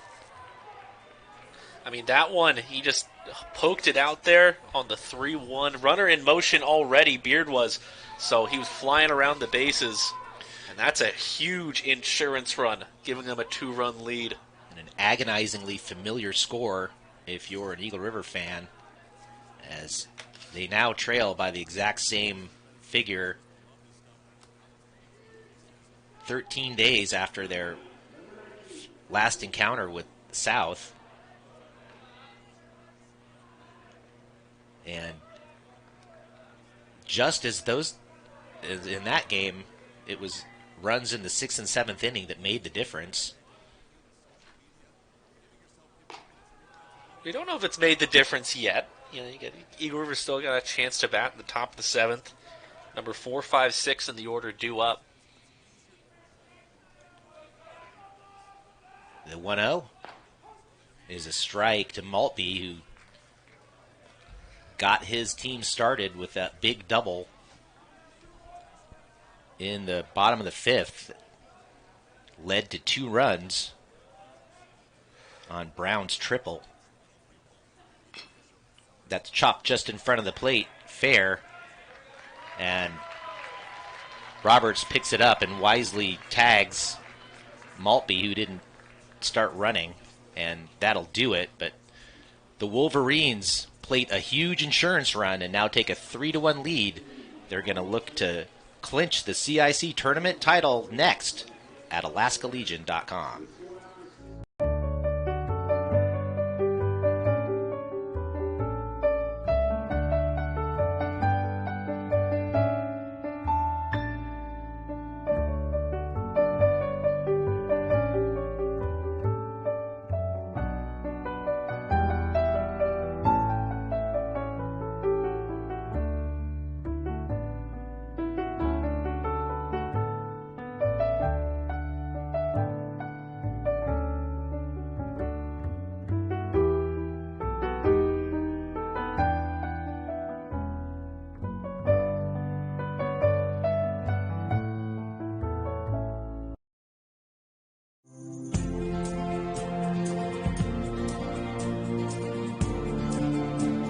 [SPEAKER 3] I mean, that one, he just poked it out there on the 3-1. Runner in motion already, Beard was, so he was flying around the bases, and that's a huge insurance run, giving them a 2-run lead.
[SPEAKER 2] And an agonizingly familiar score if you're an Eagle River fan, as they now trail by the exact same figure 13 days after their last encounter with South. And just as in that game, it was runs in the 6th and 7th inning that made the difference.
[SPEAKER 3] We don't know if it's made the difference yet. You know, Eagle River still got a chance to bat in the top of the 7th. Number 4, 5, 6 in the order due up.
[SPEAKER 2] The 1-0 is a strike to Maltby, who got his team started with that big double in the bottom of the 5th. led to 2 runs on Brown's triple. That's chopped just in front of the plate, fair. And Roberts picks it up and wisely tags Maltby, who didn't start running, and that'll do it. But the Wolverines plate a huge insurance run and now take a 3-1 lead. They're going to look to clinch the CIC tournament title next at alaskalegion.com.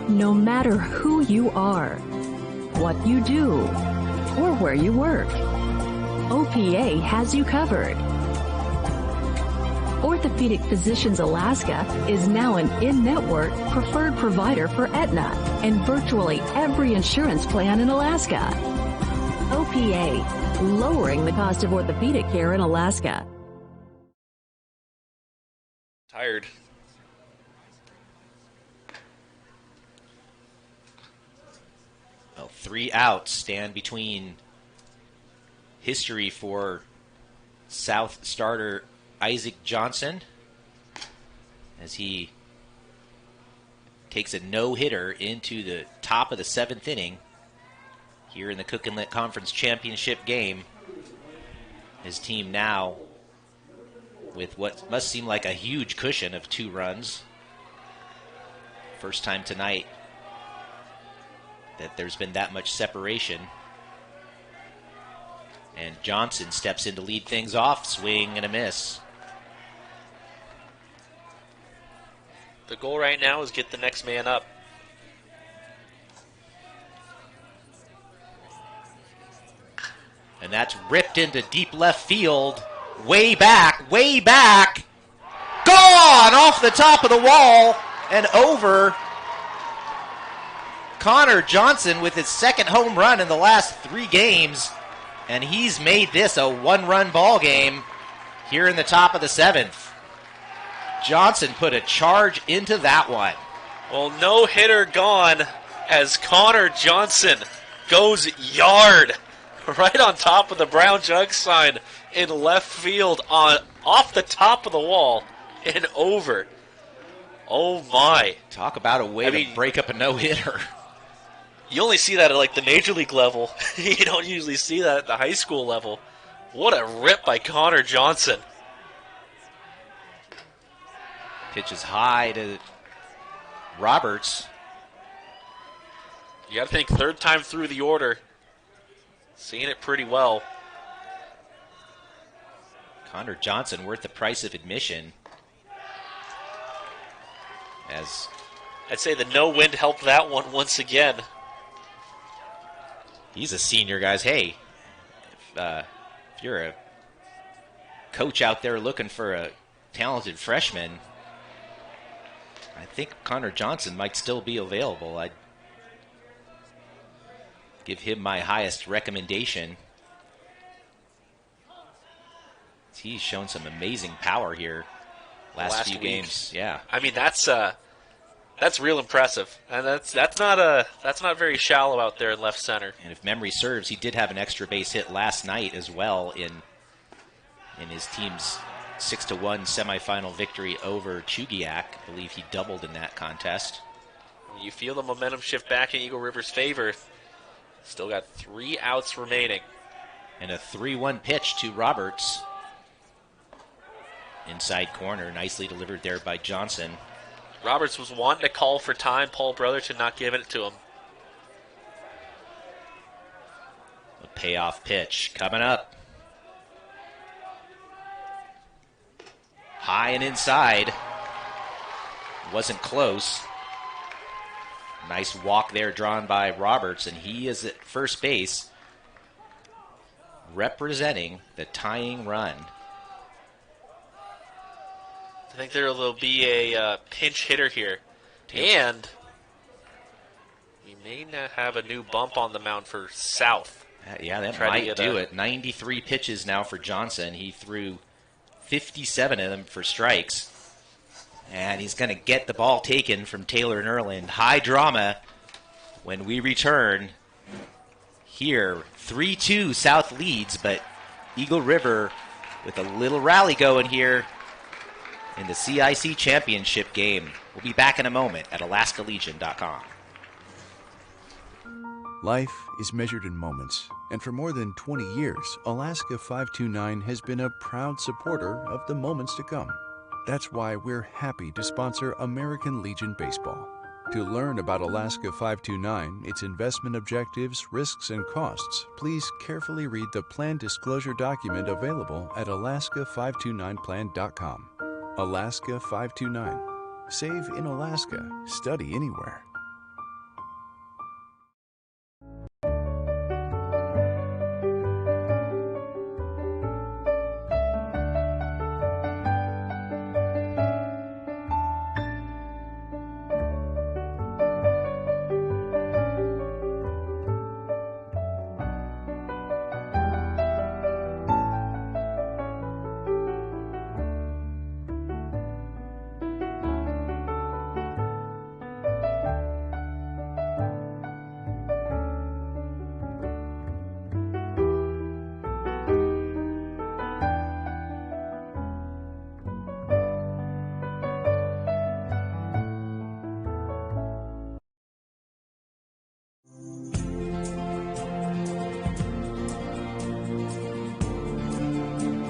[SPEAKER 10] No matter who you are, what you do, or where you work, OPA has you covered. Orthopedic Physicians Alaska is now an in-network preferred provider for Aetna and virtually every insurance plan in Alaska. OPA, lowering the cost of orthopedic care in Alaska.
[SPEAKER 3] Tired.
[SPEAKER 2] Well, 3 outs stand between history for South starter Isaac Johnson as he takes a no-hitter into the top of the 7th inning here in the Cook Inlet Conference Championship game. His team now with what must seem like a huge cushion of 2 runs. First time tonight that there's been that much separation. And Johnson steps in to lead things off. Swing and a miss.
[SPEAKER 3] The goal right now is get the next man up.
[SPEAKER 2] And that's ripped into deep left field. Way back, way back. Gone off the top of the wall and over. Connor Johnson with his 2nd home run in the last 3 games. And he's made this a 1-run ball game here in the top of the 7th. Johnson put a charge into that one.
[SPEAKER 3] Well, no hitter gone as Connor Johnson goes yard right on top of the Brown Jug sign in left field off the top of the wall and over. Oh my.
[SPEAKER 2] Talk about a way to break up a no-hitter.
[SPEAKER 3] You only see that at like the major league level. You don't usually see that at the high school level. What a rip by Connor Johnson.
[SPEAKER 2] Pitches high to Roberts.
[SPEAKER 3] You got to think 3rd time through the order. Seeing it pretty well.
[SPEAKER 2] Connor Johnson worth the price of admission. As
[SPEAKER 3] I'd say the no wind helped that one once again.
[SPEAKER 2] He's a senior, guys. Hey, if you're a coach out there looking for a talented freshman, I think Connor Johnson might still be available. I'd give him my highest recommendation. He's shown some amazing power here last few games. Yeah,
[SPEAKER 3] I mean that's real impressive, and that's not very shallow out there in left center.
[SPEAKER 2] And if memory serves, he did have an extra base hit last night as well in his team's 6-1 semifinal victory over Chugiak. I believe he doubled in that contest.
[SPEAKER 3] You feel the momentum shift back in Eagle River's favor. Still got 3 outs remaining.
[SPEAKER 2] And a 3-1 pitch to Roberts. Inside corner, nicely delivered there by Johnson.
[SPEAKER 3] Roberts was wanting to call for time. Paul Brotherton not giving it to him.
[SPEAKER 2] A payoff pitch coming up. High and inside. Wasn't close. Nice walk there drawn by Roberts, and he is at first base representing the tying run.
[SPEAKER 3] I think there will be a pinch hitter here. And we may not have a new bump on the mound for South.
[SPEAKER 2] Yeah, that might do it. 93 pitches now for Johnson. He threw 57 of them for strikes. And he's going to get the ball taken from Taylor and Erland. High drama when we return here. 3-2 South leads, but Eagle River with a little rally going here in the CIC championship game. We'll be back in a moment at alaskalegion.com.
[SPEAKER 18] Life is measured in moments, and for more than 20 years, Alaska 529 has been a proud supporter of the moments to come. That's why we're happy to sponsor American Legion Baseball. To learn about Alaska 529, its investment objectives, risks, and costs, please carefully read the plan disclosure document available at alaska529plan.com. Alaska 529. Save in Alaska. Study anywhere.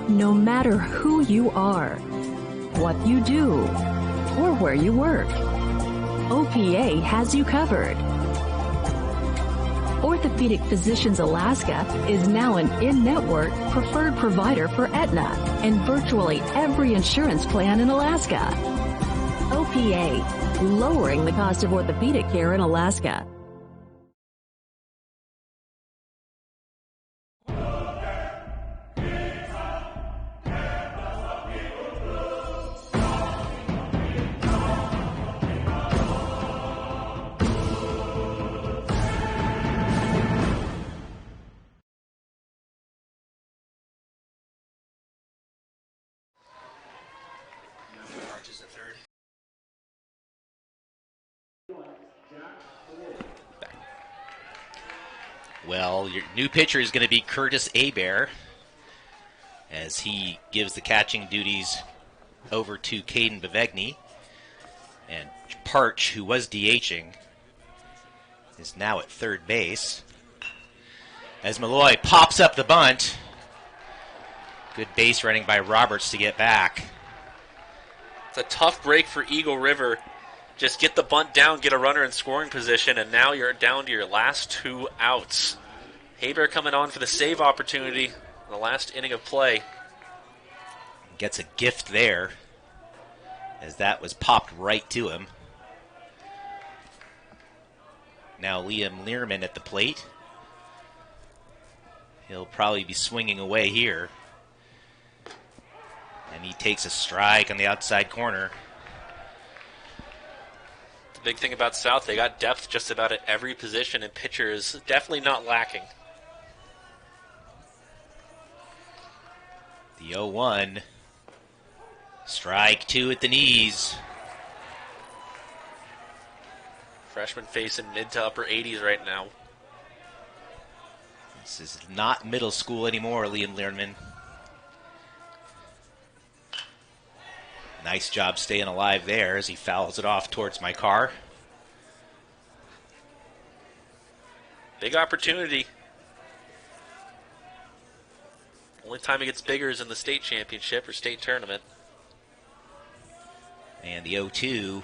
[SPEAKER 10] No matter who you are, what you do, or where you work, OPA has you covered. Orthopedic Physicians Alaska is now an in-network preferred provider for Aetna and virtually every insurance plan in Alaska. OPA, lowering the cost of orthopedic care in Alaska.
[SPEAKER 2] Well, your new pitcher is going to be Curtis Hebert as he gives the catching duties over to Caden Bevegny. And Parch, who was DHing, is now at third base. As Malloy pops up the bunt. Good base running by Roberts to get back.
[SPEAKER 3] It's a tough break for Eagle River. Just get the bunt down, get a runner in scoring position, and now you're down to your last two outs. Hebert coming on for the save opportunity in the last inning of play.
[SPEAKER 2] Gets a gift there, as that was popped right to him. Now Liam Learman at the plate. He'll probably be swinging away here. And he takes a strike on the outside corner.
[SPEAKER 3] The big thing about South, they got depth just about at every position, and pitcher is definitely not lacking.
[SPEAKER 2] The 0-1. Strike two at the knees.
[SPEAKER 3] Freshman facing mid to upper 80s right now.
[SPEAKER 2] This is not middle school anymore, Liam Learman. Nice job staying alive there as he fouls it off towards my car.
[SPEAKER 3] Big opportunity. Only time it gets bigger is in the state championship or state tournament.
[SPEAKER 2] And the 0-2.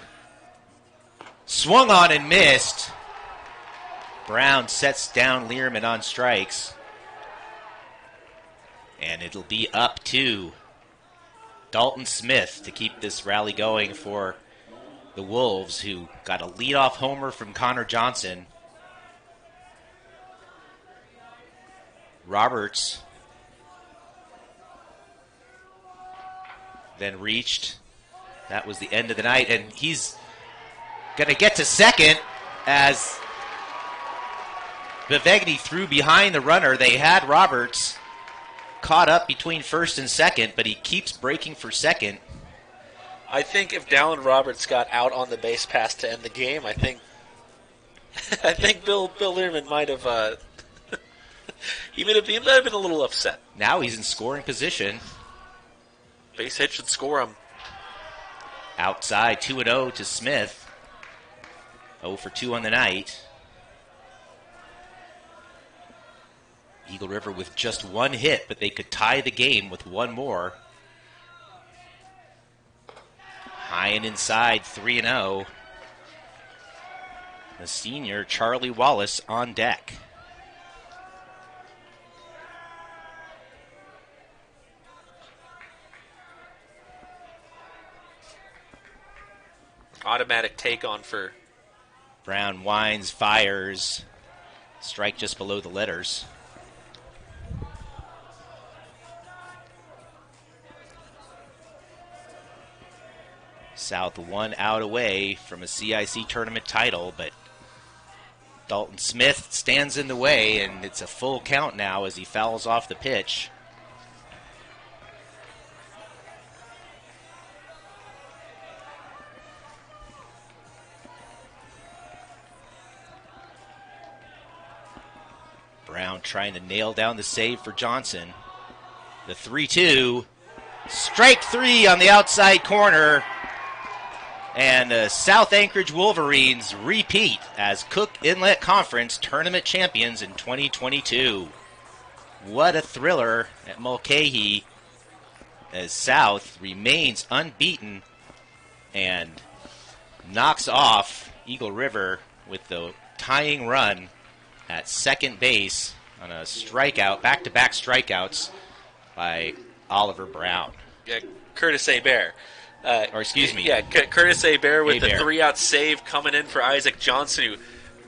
[SPEAKER 2] Swung on and missed. Brown sets down Learman on strikes. And it'll be up 2. Dalton Smith to keep this rally going for the Wolves, who got a leadoff homer from Connor Johnson. Roberts then reached. That was the end of the night, and he's going to get to second as Bevegny threw behind the runner. They had Roberts caught up between first and second, but he keeps breaking for second.
[SPEAKER 3] I think if Dallin Roberts got out on the base pass to end the game, I think Bill Learman might have he might have been a little upset.
[SPEAKER 2] Now he's in scoring position.
[SPEAKER 3] Base hit should score him.
[SPEAKER 2] Outside, 2-0 to Smith. 0 for 2 on the night. Eagle River with just one hit, but they could tie the game with one more. High and inside, 3-0. The senior, Charlie Wallace, on deck.
[SPEAKER 3] Automatic take on for
[SPEAKER 2] Brown winds, fires. Strike just below the letters. South 1 out away from a CIC tournament title, but Dalton Smith stands in the way, and it's a full count now as he fouls off the pitch. Brown trying to nail down the save for Johnson. The 3-2. Strike 3 on the outside corner. And the South Anchorage Wolverines repeat as Cook Inlet Conference tournament champions in 2022. What a thriller at Mulcahy as South remains unbeaten and knocks off Eagle River with the tying run at second base on a strikeout, back-to-back strikeouts by Oliver Brown.
[SPEAKER 3] Yeah, Curtis Hebert.
[SPEAKER 2] Excuse me.
[SPEAKER 3] Yeah, Curtis Hebert with
[SPEAKER 2] Hebert.
[SPEAKER 3] the 3-out save coming in for Isaac Johnson, who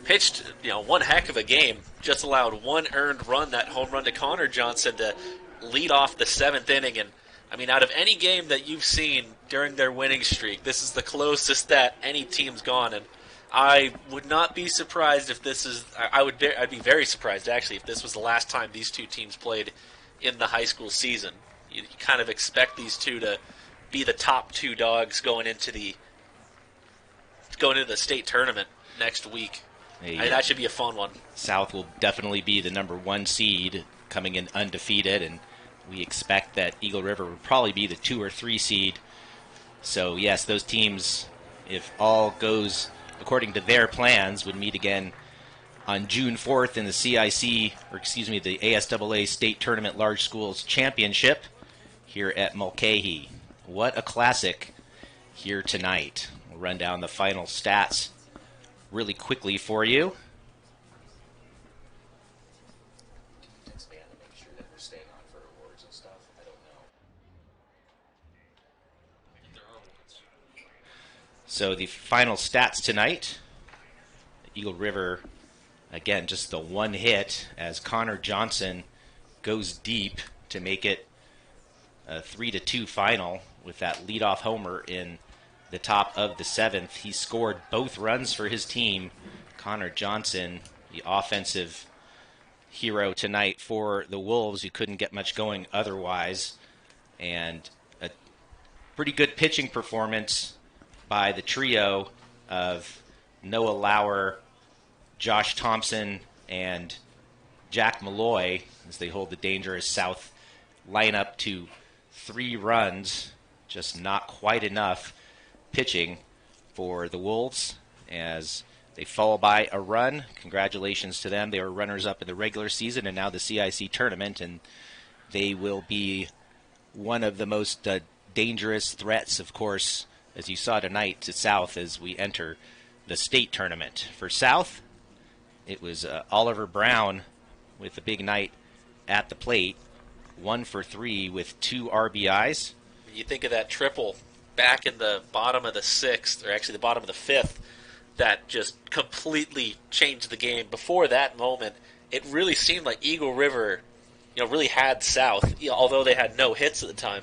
[SPEAKER 3] pitched one heck of a game. Just allowed one earned run, that home run to Connor Johnson, to lead off the 7th inning. And I mean, out of any game that you've seen during their winning streak, this is the closest that any team's gone. And I would not be surprised if this is. I'd be very surprised actually if this was the last time these two teams played in the high school season. You kind of expect these two to be the top two dogs going into the state tournament next week. That should be a fun one.
[SPEAKER 2] South will definitely be the number 1 seed, coming in undefeated, and we expect that Eagle River will probably be the 2 or 3 seed. So yes, those teams, if all goes according to their plans, would meet again on June 4th in the CIC, the ASAA State Tournament Large Schools Championship here at Mulcahy. What a classic here tonight. We'll run down the final stats really quickly for you. So the final stats tonight, Eagle River, again, just the one hit as Connor Johnson goes deep to make it a 3-2 final with that leadoff homer in the top of the 7th. He scored both runs for his team. Connor Johnson, the offensive hero tonight for the Wolves, who couldn't get much going otherwise. And a pretty good pitching performance by the trio of Noah Lauer, Josh Thompson, and Jack Malloy as they hold the dangerous South lineup to 3 runs. Just not quite enough pitching for the Wolves as they fall by a run. Congratulations to them. They were runners-up in the regular season and now the CIC tournament, and they will be one of the most dangerous threats, of course, as you saw tonight, to South as we enter the state tournament. For South, it was Oliver Brown with a big night at the plate, 1 for 3 with 2 RBIs.
[SPEAKER 3] You think of that triple back in the bottom of the 6th, or actually the bottom of the 5th, that just completely changed the game. Before that moment, it really seemed like Eagle River, really had South, although they had no hits at the time.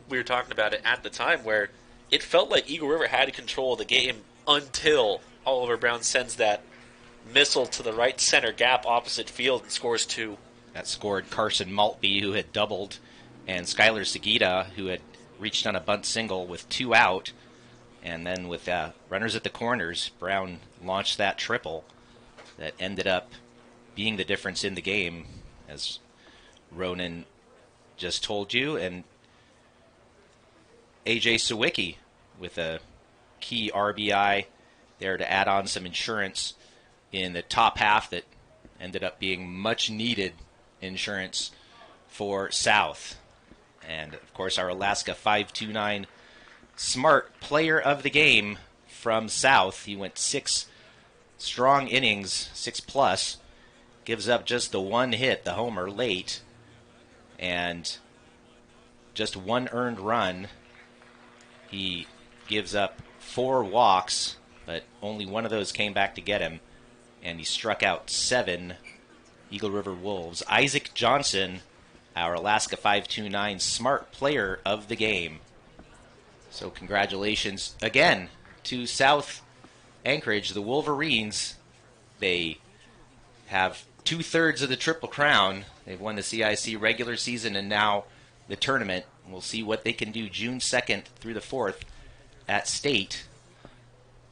[SPEAKER 3] We were talking about it at the time, where it felt like Eagle River had control of the game until Oliver Brown sends that missile to the right center gap opposite field and scores 2.
[SPEAKER 2] That scored Carson Maltby, who had doubled, and Skylar Seguida, who had reached on a bunt single with 2 out. And then with runners at the corners, Brown launched that triple that ended up being the difference in the game, as Ronan just told you. And A.J. Sawicki with a key RBI there to add on some insurance in the top half that ended up being much needed insurance for South. And, of course, our Alaska 529 Smart Player of the Game from South. He went 6 strong innings, 6+, gives up just the 1 hit, the homer, late, and just 1 earned run. He gives up 4 walks, but only 1 of those came back to get him, and he struck out 7 Eagle River Wolves. Isaac Johnson, our Alaska 529 Smart Player of the Game. So congratulations again to South Anchorage, the Wolverines. They have 2/3 of the Triple Crown. They've won the CIC regular season and now the tournament. We'll see what they can do June 2nd through the 4th at State.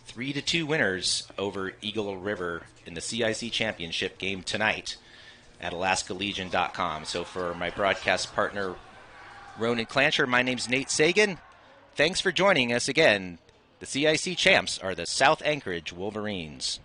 [SPEAKER 2] 3-2 winners over Eagle River in the CIC championship game tonight at alaskalegion.com. So for my broadcast partner, Ronan Clancher, my name's Nate Sagan. Thanks for joining us again. The CIC champs are the South Anchorage Wolverines.